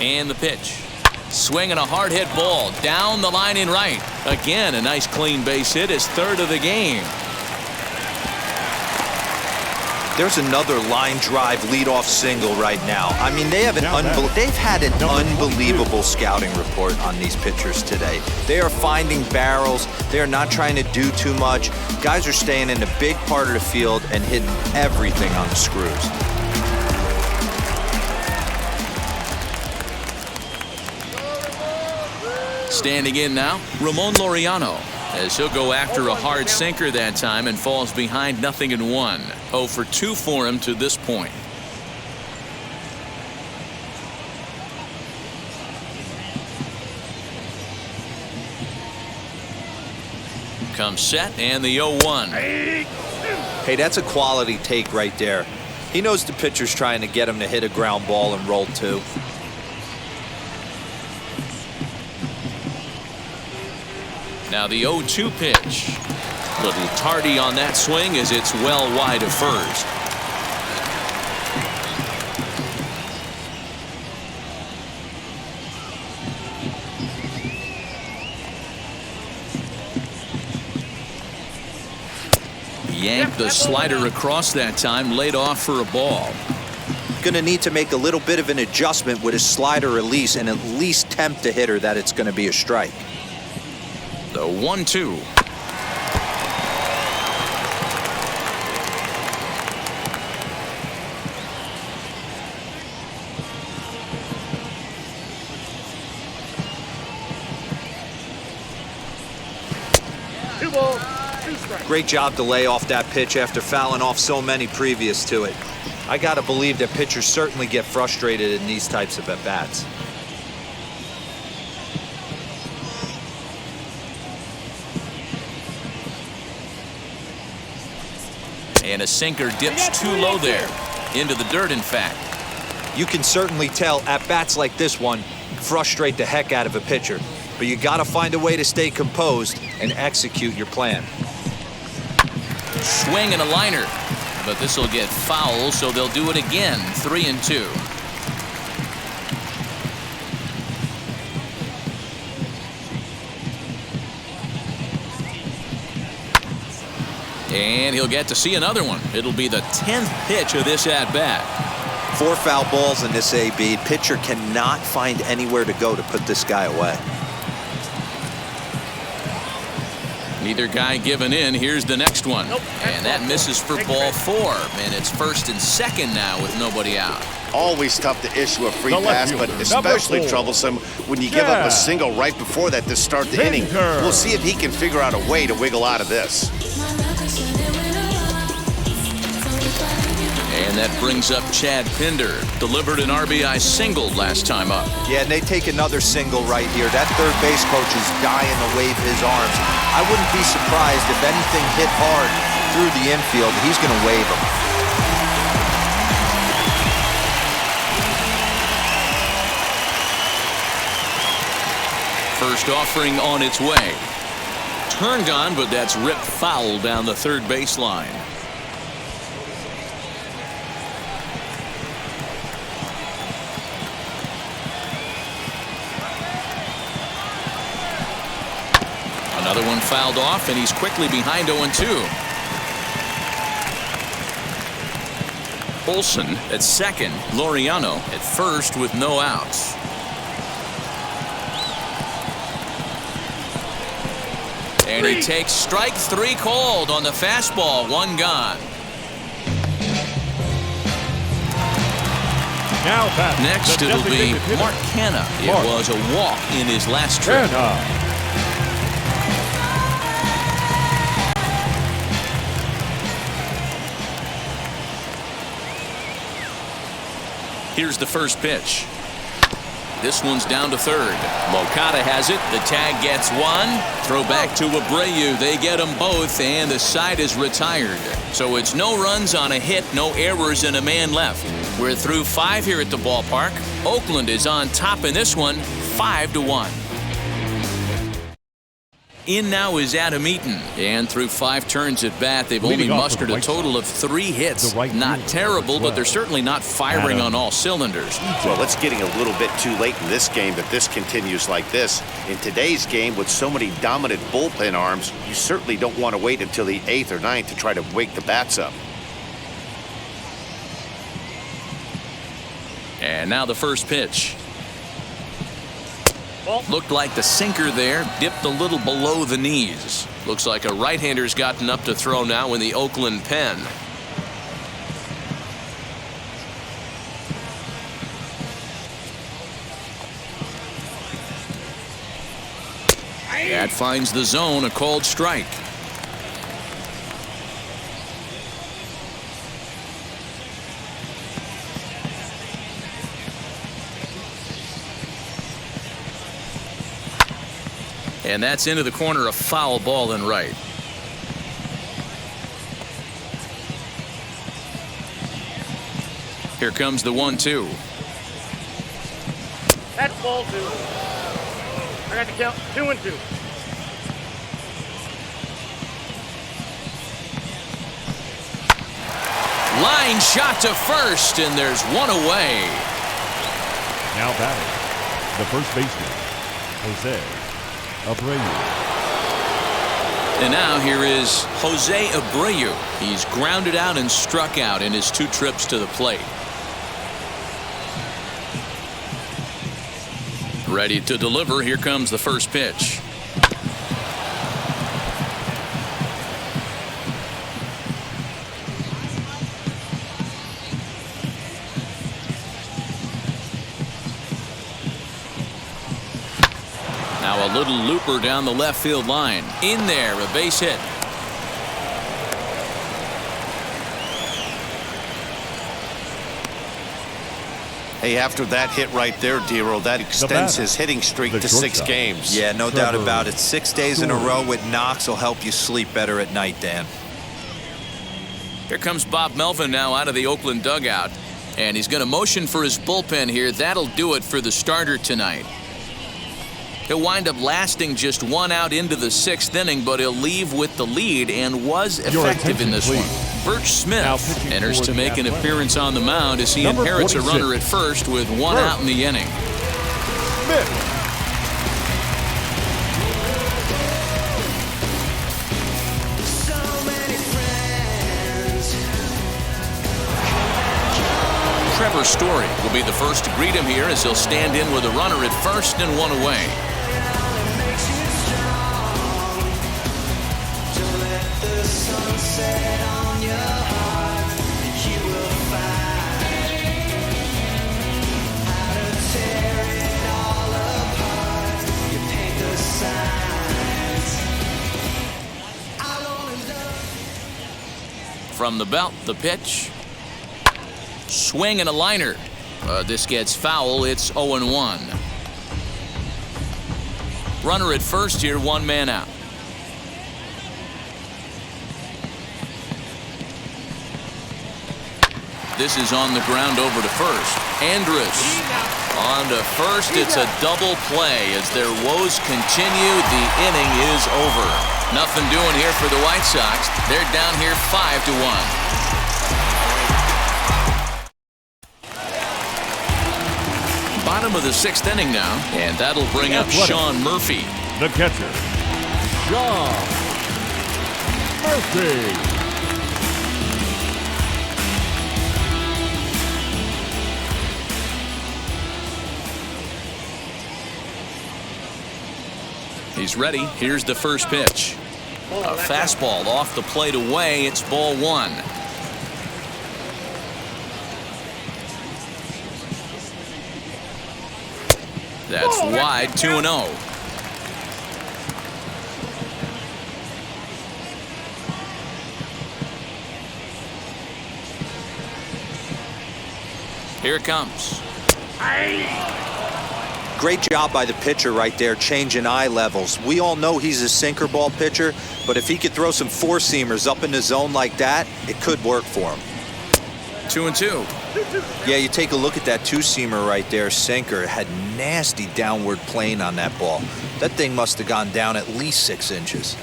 And the pitch. Swinging a hard hit ball down the line in right. Again, a nice clean base hit, his 3rd of the game. There's another line drive leadoff single right now. I mean, they've had an unbelievable scouting report on these pitchers today. They are finding barrels. They are not trying to do too much. Guys are staying in the big part of the field and hitting everything on the screws. Standing in now, Ramon Laureano, as he'll go after a hard sinker that time and falls behind 0-1. 0 for 2 for him to this point. Comes set and the 0-1. Hey, that's a quality take right there. He knows the pitcher's trying to get him to hit a ground ball and roll 2. Now the 0-2 pitch. Little tardy on that swing as it's well wide of first. Yanked the slider across that time, laid off for a ball. Going to need to make a little bit of an adjustment with his slider release and at least tempt the hitter that it's going to be a strike. The 1-2. Great job to lay off that pitch after fouling off so many previous to it. I got to believe that pitchers certainly get frustrated in these types of at-bats. And a sinker dips too low there. Into the dirt, in fact. You can certainly tell at-bats like this one frustrate the heck out of a pitcher. But you got to find a way to stay composed and execute your plan. Swing and a liner. But this will get foul, so they'll do it again. 3-2. And he'll get to see another one. It'll be the 10th pitch of this at-bat. 4 foul balls in this AB. Pitcher cannot find anywhere to go to put this guy away. Neither guy giving in. Here's the next one. And that misses for ball 4. And it's 1st and 2nd now with nobody out. Always tough to issue a free pass, but especially troublesome when you give up a single right before that to start the inning. We'll see if he can figure out a way to wiggle out of this. And that brings up Chad Pinder. Delivered an RBI single last time up. Yeah, and they take another single right here. That third base coach is dying to wave his arms. I wouldn't be surprised if anything hit hard through the infield. He's going to wave them. First offering on its way. Turned on, but that's ripped foul down the third baseline. Another one fouled off, and he's quickly behind 0-2. Olsen at second, Laureano at first with no outs. And he takes strike 3 called on the fastball. 1 gone. Now next it'll be Mark Canha. It was a walk in his last trip. Here's the first pitch. This one's down to third. Moncada has it. The tag gets 1. Throw back to Abreu. They get them both, and the side is retired. So it's no runs on a hit, no errors, and a man left. We're through 5 here at the ballpark. Oakland is on top in this one, 5-1. In now is Adam Eaton, and through 5 turns at bat, they've only mustered a total of 3 hits. Not terrible, but they're certainly not firing on all cylinders. Well, it's getting a little bit too late in this game if this continues like this. In today's game, with so many dominant bullpen arms, you certainly don't want to wait until the 8th or 9th to try to wake the bats up. And now the first pitch. Looked like the sinker there dipped a little below the knees. Looks like a right-hander's gotten up to throw now in the Oakland pen. That finds the zone, a called strike. And that's into the corner, a foul ball and right. Here comes the 1-2. That's ball 2. I got to count 2-2. Line shot to first, and there's 1 away. Now batting, the first baseman, Jose Abreu. And now here is Jose Abreu. He's grounded out and struck out in his 2 trips to the plate. Ready to deliver. Here comes the first pitch. Now a little looper down the left field line. In there, a base hit. Hey, after that hit right there, Dero, that extends his hitting streak to 6 games. Yeah, no doubt about it. 6 days in a row with Knox will help you sleep better at night, Dan. Here comes Bob Melvin now out of the Oakland dugout. And he's going to motion for his bullpen here. That'll do it for the starter tonight. He'll wind up lasting just one out into the 6th inning, but he'll leave with the lead and was effective in this one. Birch Smith enters to make an appearance on the mound as he inherits a runner at first with one out in the inning. Smith. Trevor Story will be the first to greet him here as he'll stand in with a runner at first and one away. From the belt, the pitch. Swing and a liner. This gets foul. It's 0-1. Runner at first here, one man out. This is on the ground over to first. Andrus on to first. It's a double play as their woes continue. The inning is over. Nothing doing here for the White Sox. They're down here 5-1. Bottom of the 6th inning now, and that'll bring up Sean Murphy. The catcher, Sean Murphy. He's ready. Here's the first pitch. A fastball off the plate away. It's ball 1. That's wide, 2-0. Here it comes. Great job by the pitcher right there, changing eye levels. We all know he's a sinker ball pitcher, but if he could throw some four-seamers up in the zone like that, it could work for him. 2-2. Yeah, you take a look at that two-seamer right there, sinker. It had nasty downward plane on that ball. That thing must have gone down at least 6 inches.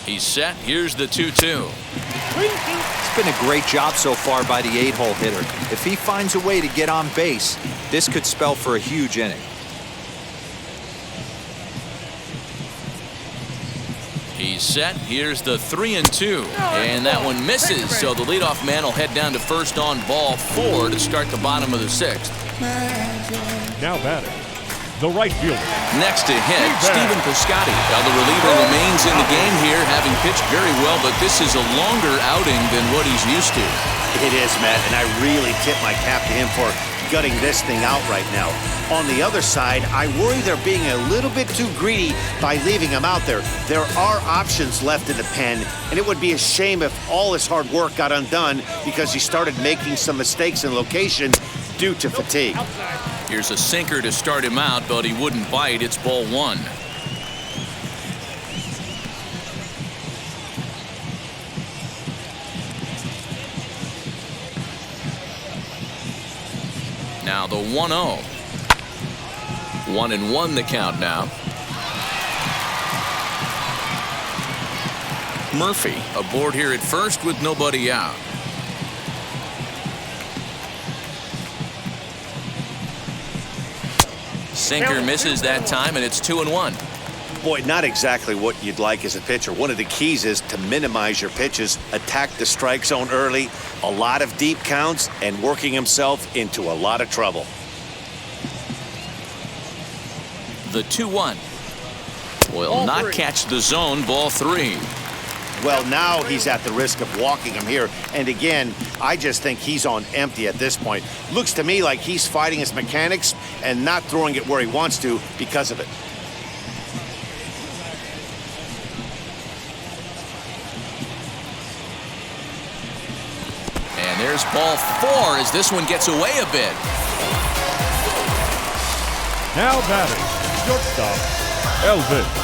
He's set. Here's the 2-2. It's been a great job so far by the 8-hole hitter. If he finds a way to get on base, this could spell for a huge inning. He's set. Here's the 3-2. And that one misses, so the leadoff man will head down to first on ball 4 to start the bottom of the 6th. Now batting, the right fielder. Next to hit, Stephen Piscotty. Now the reliever remains in the game here, having pitched very well, but this is a longer outing than what he's used to. It is, Matt, and I really tip my cap to him for gutting this thing out right now. On the other side, I worry they're being a little bit too greedy by leaving him out there. There are options left in the pen, and it would be a shame if all his hard work got undone because he started making some mistakes in location due to fatigue. Here's a sinker to start him out, but he wouldn't bite. It's ball 1. Now the 1-0. 1-1 the count now. Murphy aboard here at first with nobody out. Sinker misses that time, and it's 2-1. Boy, not exactly what you'd like as a pitcher. One of the keys is to minimize your pitches, attack the strike zone early, a lot of deep counts, and working himself into a lot of trouble. The 2-1 will not catch the zone, ball 3. Well, now he's at the risk of walking him here. And again, I just think he's on empty at this point. Looks to me like he's fighting his mechanics and not throwing it where he wants to because of it. And there's ball 4 as this one gets away a bit. Now batting, shortstop, Elvis.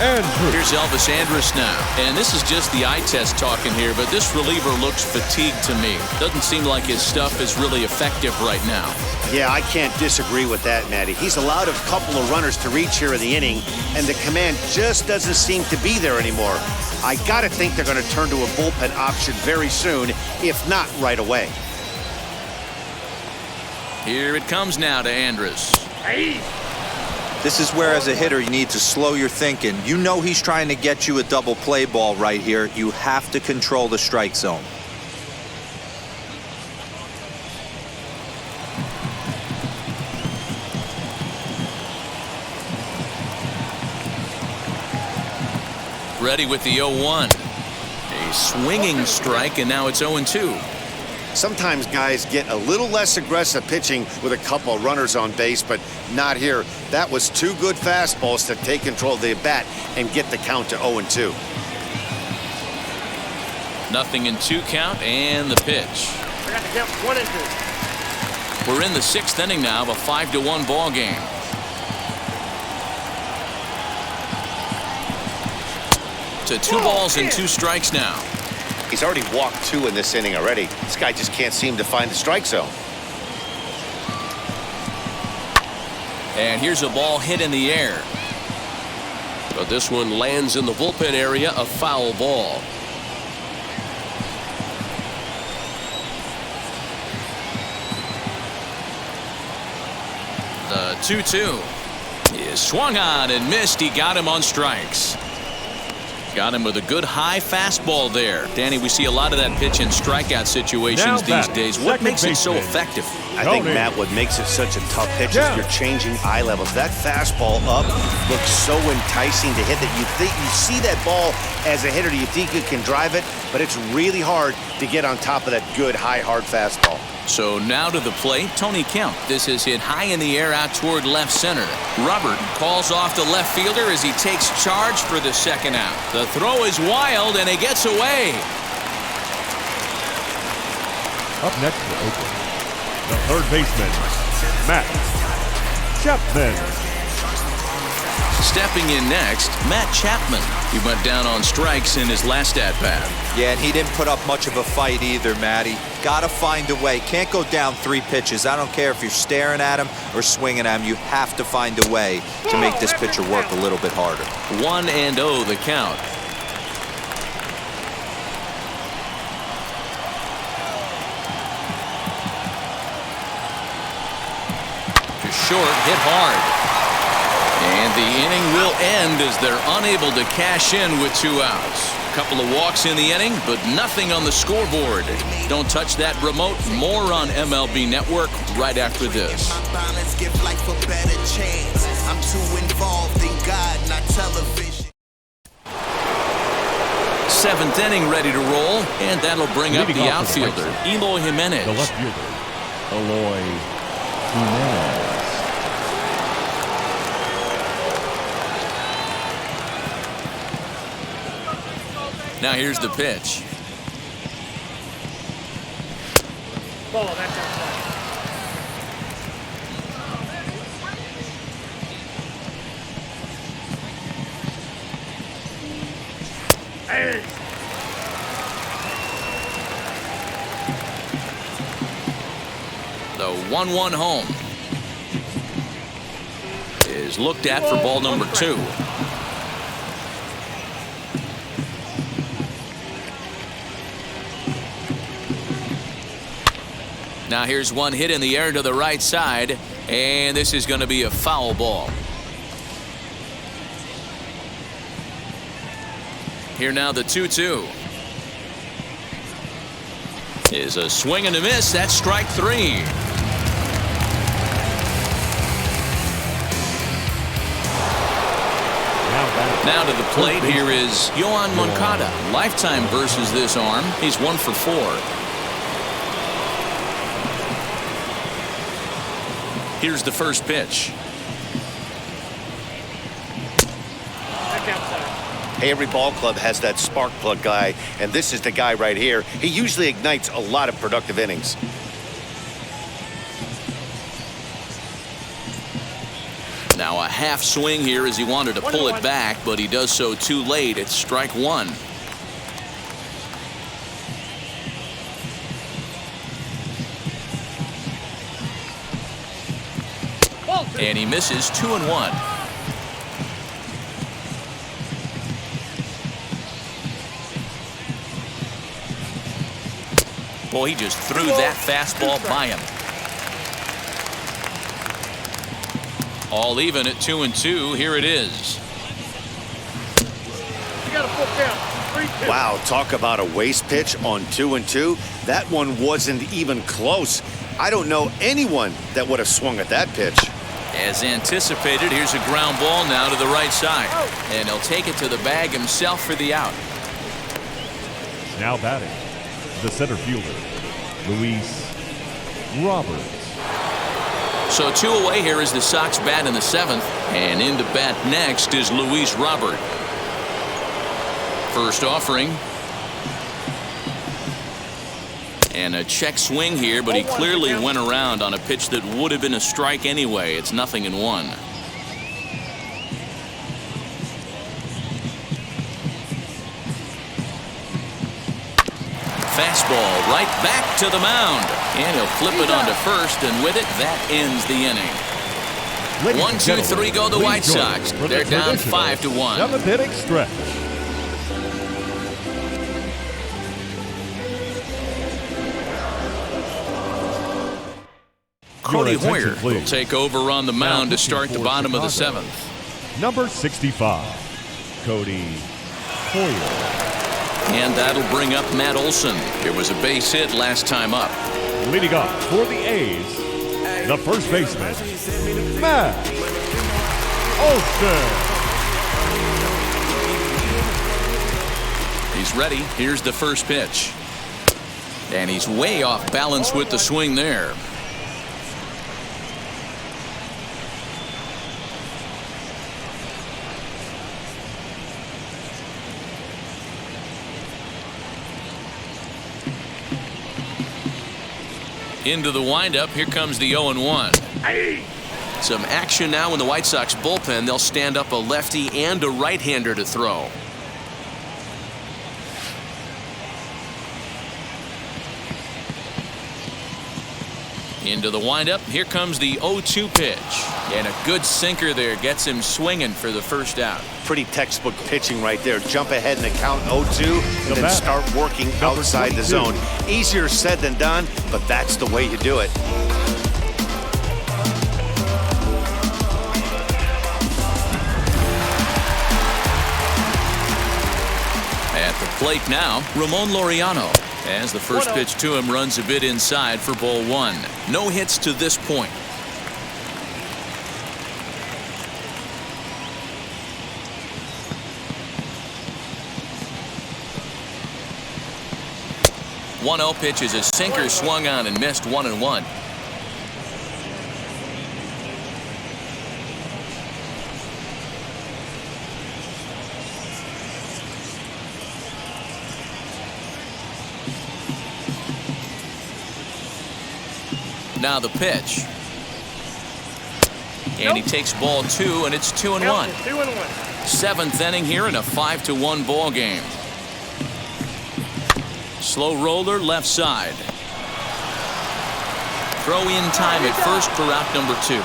Andrus. Here's Elvis Andrus now. And this is just the eye test talking here, but this reliever looks fatigued to me. Doesn't seem like his stuff is really effective right now. Yeah, I can't disagree with that, Matty. He's allowed a couple of runners to reach here in the inning, and the command just doesn't seem to be there anymore. I got to think they're going to turn to a bullpen option very soon, if not right away. Here it comes now to Andrus. This is where, as a hitter, you need to slow your thinking. You know he's trying to get you a double play ball right here. You have to control the strike zone. Ready with the 0-1. A swinging strike, and now it's 0-2. Sometimes guys get a little less aggressive pitching with a couple of runners on base, but not here. That was two good fastballs to take control of the bat and get the count to 0-2. 0-2 count, and the pitch. I got the count 1-2. We're in the 6th inning now of a 5-1 ball game. To 2 balls and 2 strikes now. He's already walked 2 in this inning already. This guy just can't seem to find the strike zone. And here's a ball hit in the air. But this one lands in the bullpen area, a foul ball. The 2-2 is swung on and missed. He got him on strikes. Got him with a good high fastball there. Danny, we see a lot of that pitch in strikeout situations these days. What makes it so effective? I think, Matt, what makes it such a tough pitch is you're changing eye levels. That fastball up looks so enticing to hit that you think you see that ball as a hitter. You think you can drive it, but it's really hard to get on top of that good, high, hard fastball. So now to the plate, Tony Kemp. This is hit high in the air out toward left center. Robert calls off the left fielder as he takes charge for the second out. The throw is wild, and he gets away. Up next for Oakland, the third baseman, Matt Chapman. Stepping in next, Matt Chapman. He went down on strikes in his last at-bat. Yeah, and he didn't put up much of a fight either, Matty. Gotta find a way. Can't go down 3 pitches. I don't care if you're staring at him or swinging at him. You have to find a way to make this pitcher work a little bit harder. 1-0 the count. To short, hit hard. And the inning will end as they're unable to cash in with 2 outs. A couple of walks in the inning, but nothing on the scoreboard. Don't touch that remote. More on MLB Network right after this. Seventh inning ready to roll, and that'll bring up the outfielder, Eloy Jimenez. The left fielder, Eloy Jimenez. Now here's the pitch. Ball, that's outside. Hey. The 1-1 home is looked at for ball number 2. Now here's one hit in the air to the right side, and this is going to be a foul ball. Here now the 2-2 is a swing and a miss. That's strike 3. Now to the plate, here is Yohan Moncada. Lifetime versus this arm. He's 1 for 4. Here's the first pitch. Hey, every ball club has that spark plug guy, and this is the guy right here. He usually ignites a lot of productive innings. Now a half swing here as he wanted to pull it back, but he does so too late. It's strike one. And he misses 2-1. Boy, he just threw that fastball by him. All even at 2-2. Here it is. You got a full count. 3-2. Wow, talk about a waste pitch on 2-2. That one wasn't even close. I don't know anyone that would have swung at that pitch. As anticipated, here's a ground ball now to the right side. And he'll take it to the bag himself for the out. Now batting, the center fielder, Luis Roberts. So 2 away here as the Sox bat in the 7th. And in to bat next is Luis Robert. First offering. And a check swing here, but he clearly went around on a pitch that would have been a strike anyway. It's 0-1. Fastball right back to the mound. And he'll flip it onto first, and with it, that ends the inning. 1-2-3 go the White Sox. They're down 5-1. 7th-inning stretch. Cody Hoyer will take over on the mound to start the bottom of the 7th. Number 65, Cody Hoyer. And that'll bring up Matt Olson. It was a base hit last time up. Leading up for the A's, the first baseman, Matt Olson. He's ready. Here's the first pitch. And he's way off balance with the swing there. Into the windup. Here comes the 0-1. Some action now in the White Sox bullpen. They'll stand up a lefty and a right-hander to throw. Into the windup. Here comes the 0-2 pitch. And a good sinker there gets him swinging for the first out. Pretty textbook pitching right there. Jump ahead in the count 0-2 and then start working outside the zone. Easier said than done, but that's the way you do it. At the plate now, Ramon Laureano. As the first pitch to him runs a bit inside for ball 1. No hits to this point. One 0 pitch is a sinker swung on and missed 1-1. Now the pitch. And he takes ball 2, and it's 2-1. 7th inning here in a 5-1 ball game. Slow roller left side. Throw in time at first for out number 2.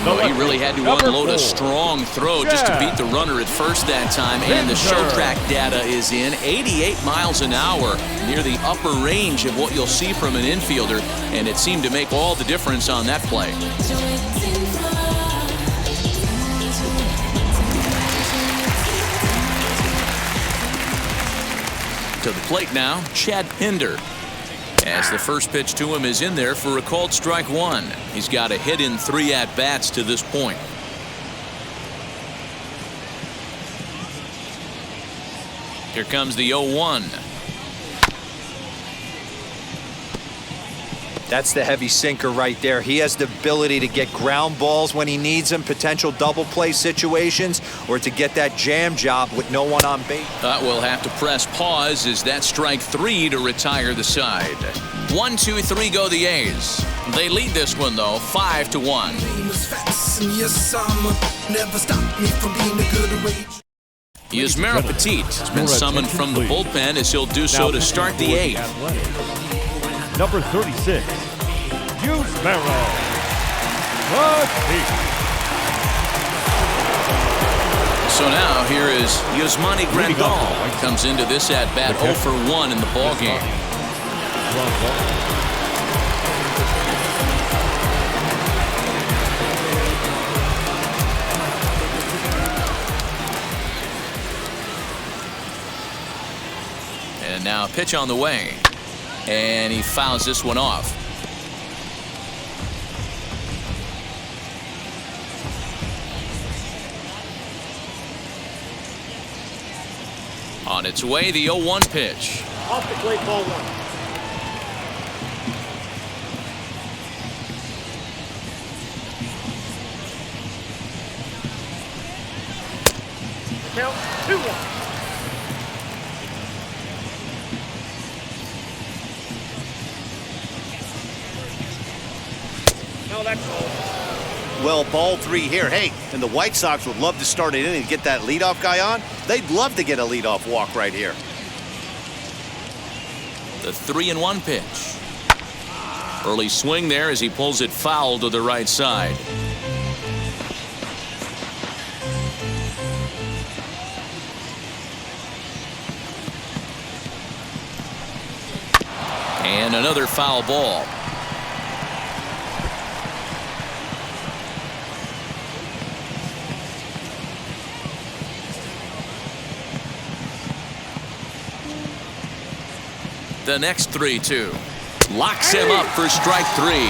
Well, he really had to unload a strong throw just to beat the runner at first that time. And the show track data is in. 88 miles an hour, near the upper range of what you'll see from an infielder. And it seemed to make all the difference on that play. To the plate now, Chad Pinder. As the first pitch to him is in there for a called strike 1. He's got a hit in 3 at-bats to this point. Here comes the 0-1. That's the heavy sinker right there. He has the ability to get ground balls when he needs them, potential double play situations, or to get that jam job with no one on base. We'll have to press pause as that's strike 3 to retire the side. 1-2-3 go the A's. They lead this one, though, 5-1. Yusmeiro Petit has been summoned from the bullpen as he'll do so to start the 8th. Number 36, Yusmeiro Petit. So now here is Yasmani Grandal. Comes into this at-bat 0 for 1 in the ballgame. And now pitch on the way. And he fouls this one off. On its way, the 0-1 pitch. Off the plate, ball 1. Count 2-1. No, that's all. Well, ball 3 here. Hey, and the White Sox would love to start it in and get that leadoff guy on. They'd love to get a leadoff walk right here. The 3-1 pitch. Early swing there as he pulls it foul to the right side. And another foul ball. The next 3-2. Locks him up for strike 3.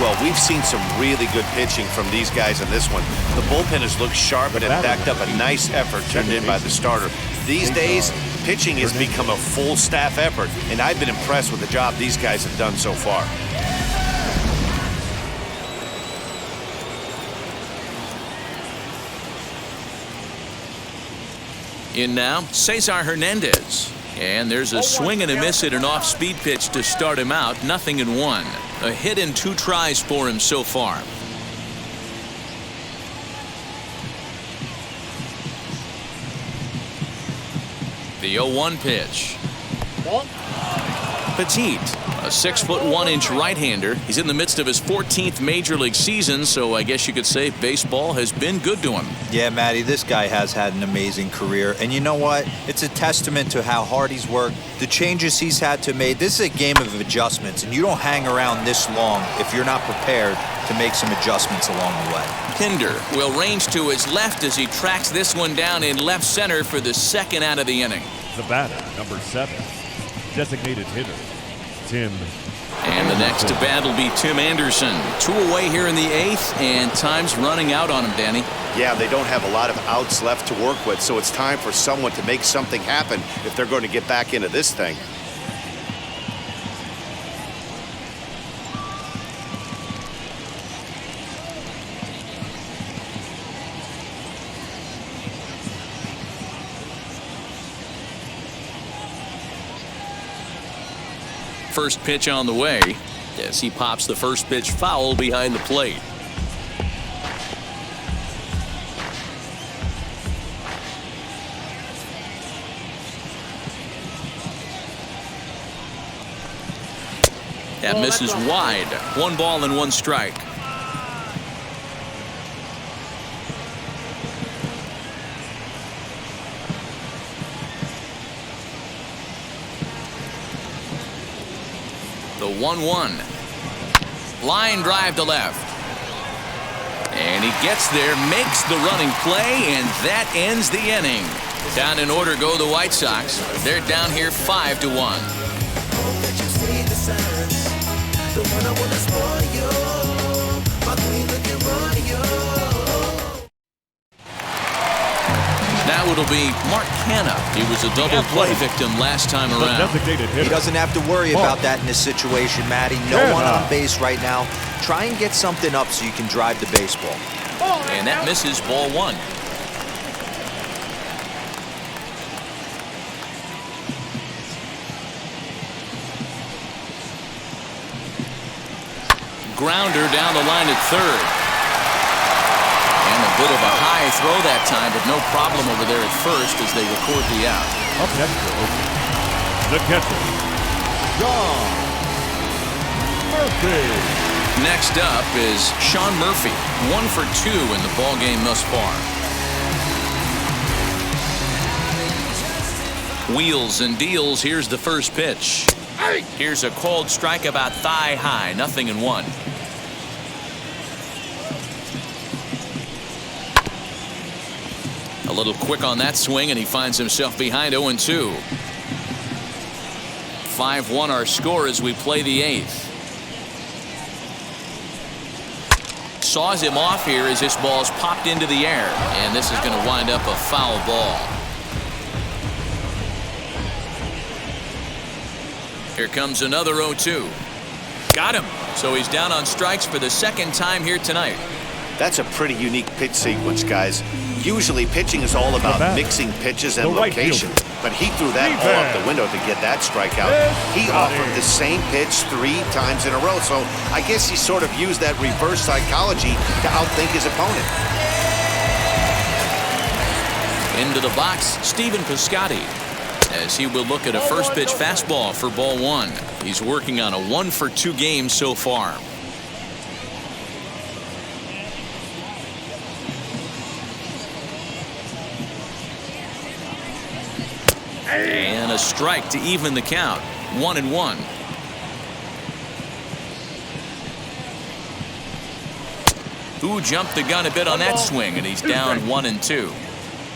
Well, we've seen some really good pitching from these guys in this one. The bullpen has looked sharp and have backed up a nice effort turned in by the starter. These days, pitching has become a full staff effort, and I've been impressed with the job these guys have done so far. In now, Cesar Hernandez. And there's a swing and a miss at an off-speed pitch to start him out. 0-1. A hit in 2 tries for him so far. The 0-1 pitch. Petit, a 6'1" right-hander. He's in the midst of his 14th major league season, so I guess you could say baseball has been good to him. Yeah, Matty, this guy has had an amazing career. And you know what? It's a testament to how hard he's worked, the changes he's had to make. This is a game of adjustments, and you don't hang around this long if you're not prepared to make some adjustments along the way. Pinder will range to his left as he tracks this one down in left center for the 2nd out of the inning. The batter, number 7, designated hitter, Tim. And the next to bat will be Tim Anderson. 2 away here in the 8th, and time's running out on him, Danny. Yeah, they don't have a lot of outs left to work with, so it's time for someone to make something happen if they're going to get back into this thing. First pitch on the way as he pops the first pitch foul behind the plate. That misses wide. 1 ball and 1 strike. The 1-1. Line drive to left. And he gets there, makes the running play, and that ends the inning. Down in order go the White Sox. They're down here 5-1. Now it'll be Mark Canha. He was a double play victim last time around. He doesn't have to worry about that in this situation, Matty. No one on base right now. Try and get something up so you can drive the baseball. And that misses ball 1. grounder down the line at third. And a bit of a high throw that time, but no problem over there at first as they record the out. Up next, the catcher, John Murphy. Next up is Sean Murphy, 1 for 2 in the ball game thus far. Wheels and deals. Here's the first pitch. Here's a called strike about thigh high, 0-1. A little quick on that swing, and he finds himself behind 0-2. 5-1 our score as we play the 8th. Saws him off here as this ball's popped into the air, and this is going to wind up a foul ball. Here comes another 0-2. Got him. So he's down on strikes for the second time here tonight. That's a pretty unique pitch sequence, guys. Usually pitching is all about mixing pitches and location, but he threw that ball out the window to get that strikeout. He offered the same pitch 3 times in a row, so I guess he sort of used that reverse psychology to outthink his opponent. Into the box, Stephen Piscotty, as he will look at a first pitch fastball for ball 1. He's working on a 1 for 2 game so far. And a strike to even the count. 1-1. Who jumped the gun a bit on that swing, and he's down 1-2.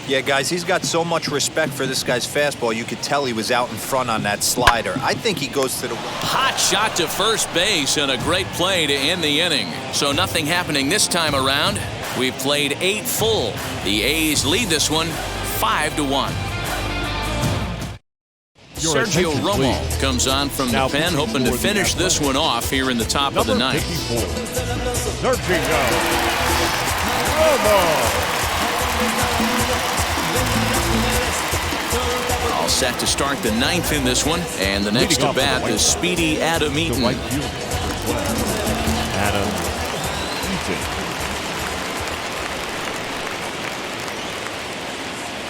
Yeah, guys, he's got so much respect for this guy's fastball. You could tell he was out in front on that slider. I think he goes to the hot shot to first base and a great play to end the inning. So nothing happening this time around. We've played 8 full. The A's lead this one 5-1. Sergio Romo comes on from the pen, hoping to finish this one off here in the top of the ninth. Sergio Romo. All set to start the 9th in this one, and the next to bat is speedy Adam Eaton. Adam Eaton.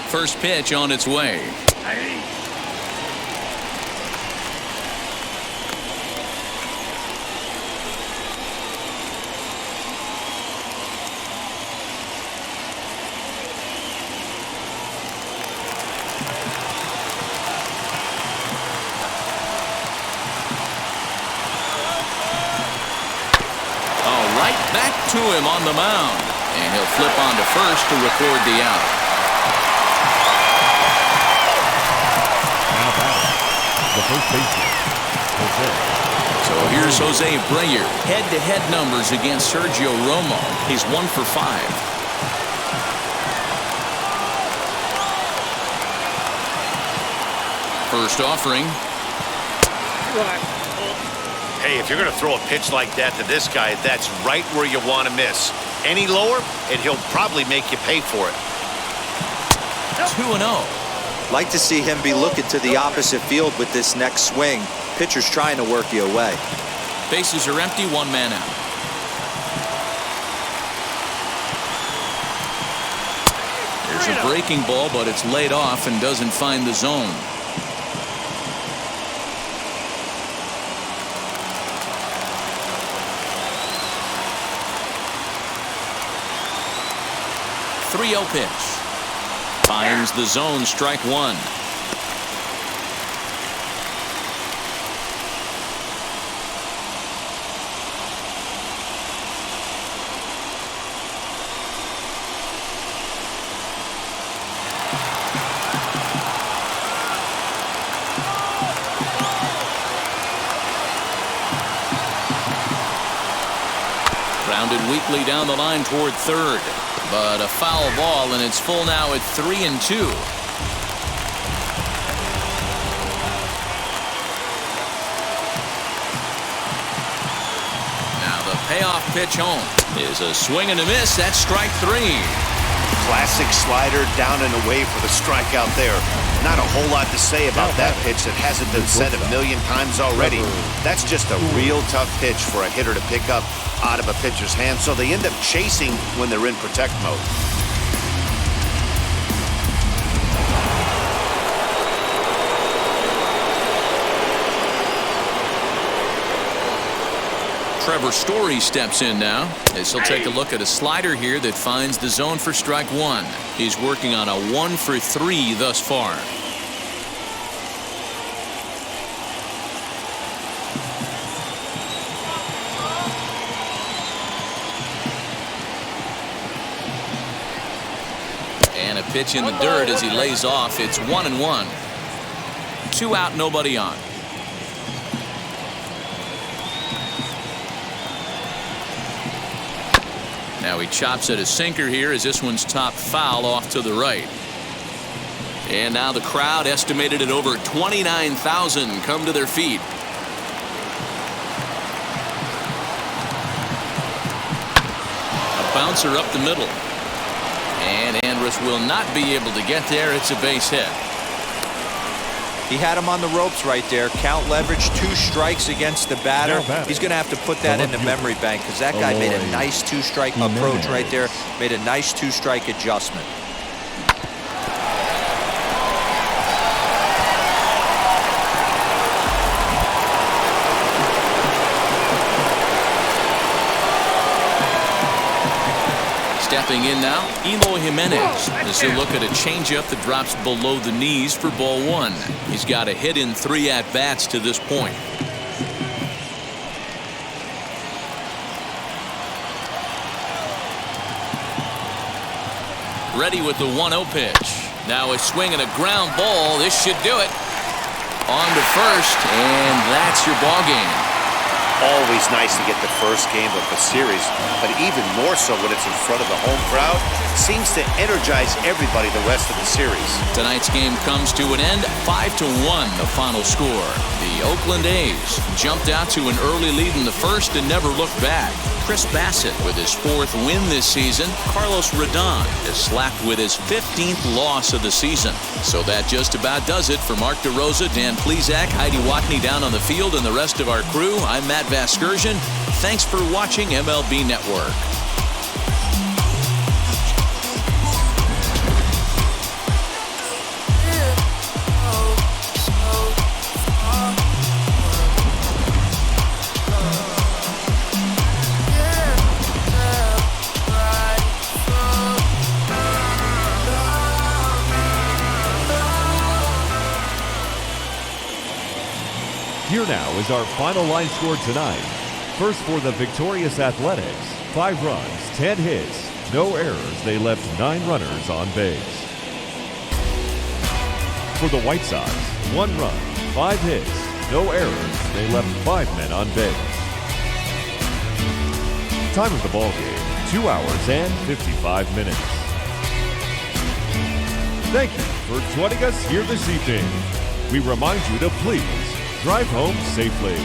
First pitch on its way. To him on the mound, and he'll flip on to first to record the out. Now back, the first baseman, Jose. So here's Jose Abreu. Head-to-head numbers against Sergio Romo. He's 1 for 5. First offering. Hey, if you're going to throw a pitch like that to this guy, that's right where you want to miss. Any lower, and he'll probably make you pay for it. 2-0. Like to see him be looking to the opposite field with this next swing. Pitcher's trying to work you away. Bases are empty, 1 man out. There's a breaking ball, but it's laid off and doesn't find the zone. Pitch. Finds the zone, strike 1. Grounded weakly down the line toward third. But a foul ball, and it's full now at 3-2. Now the payoff pitch home is a swing and a miss. That's strike 3. Classic slider down and away for the strikeout there. Not a whole lot to say about that pitch that hasn't been said a million times already. That's just a real tough pitch for a hitter to pick up out of a pitcher's hand, so they end up chasing when they're in protect mode. Trevor Story steps in now as he'll take a look at a slider here that finds the zone for strike one. He's working on a 1-for-3 thus far. And a pitch in the dirt as he lays off. It's 1-1. 2 out, nobody on. Now he chops at a sinker here as this one's top foul off to the right. And now the crowd, estimated at over 29,000, come to their feet. A bouncer up the middle. And Andrus will not be able to get there. It's a base hit. He had him on the ropes right there. Count leverage, 2 strikes against the batter. He's going to have to put that in the memory bank because that guy made a nice 2-strike approach right there. Made a nice 2-strike adjustment. Stepping in now, Eloy Jimenez as he'll look at a changeup that drops below the knees for ball 1. He's got a hit in 3 at-bats to this point. Ready with the 1-0 pitch. Now a swing and a ground ball. This should do it. On to first, and that's your ball game. Always nice to get the first game of the series, but even more so when it's in front of the home crowd. Seems to energize everybody the rest of the series. Tonight's game comes to an end, 5-1 the final score. The Oakland A's jumped out to an early lead in the first and never looked back. Chris Bassett with his 4th win this season. Carlos Rodon is slapped with his 15th loss of the season. So that just about does it for Mark DeRosa, Dan Plesac, Heidi Watney down on the field, and the rest of our crew. I'm Matt Vasgersian. Thanks for watching MLB Network. Here now is our final line score tonight. First for the victorious Athletics, 5 runs, 10 hits, no errors. They left 9 runners on base. For the White Sox, 1 run, 5 hits, no errors. They left 5 men on base. Time of the ball game, 2 hours and 55 minutes. Thank you for joining us here this evening. We remind you to please drive home safely.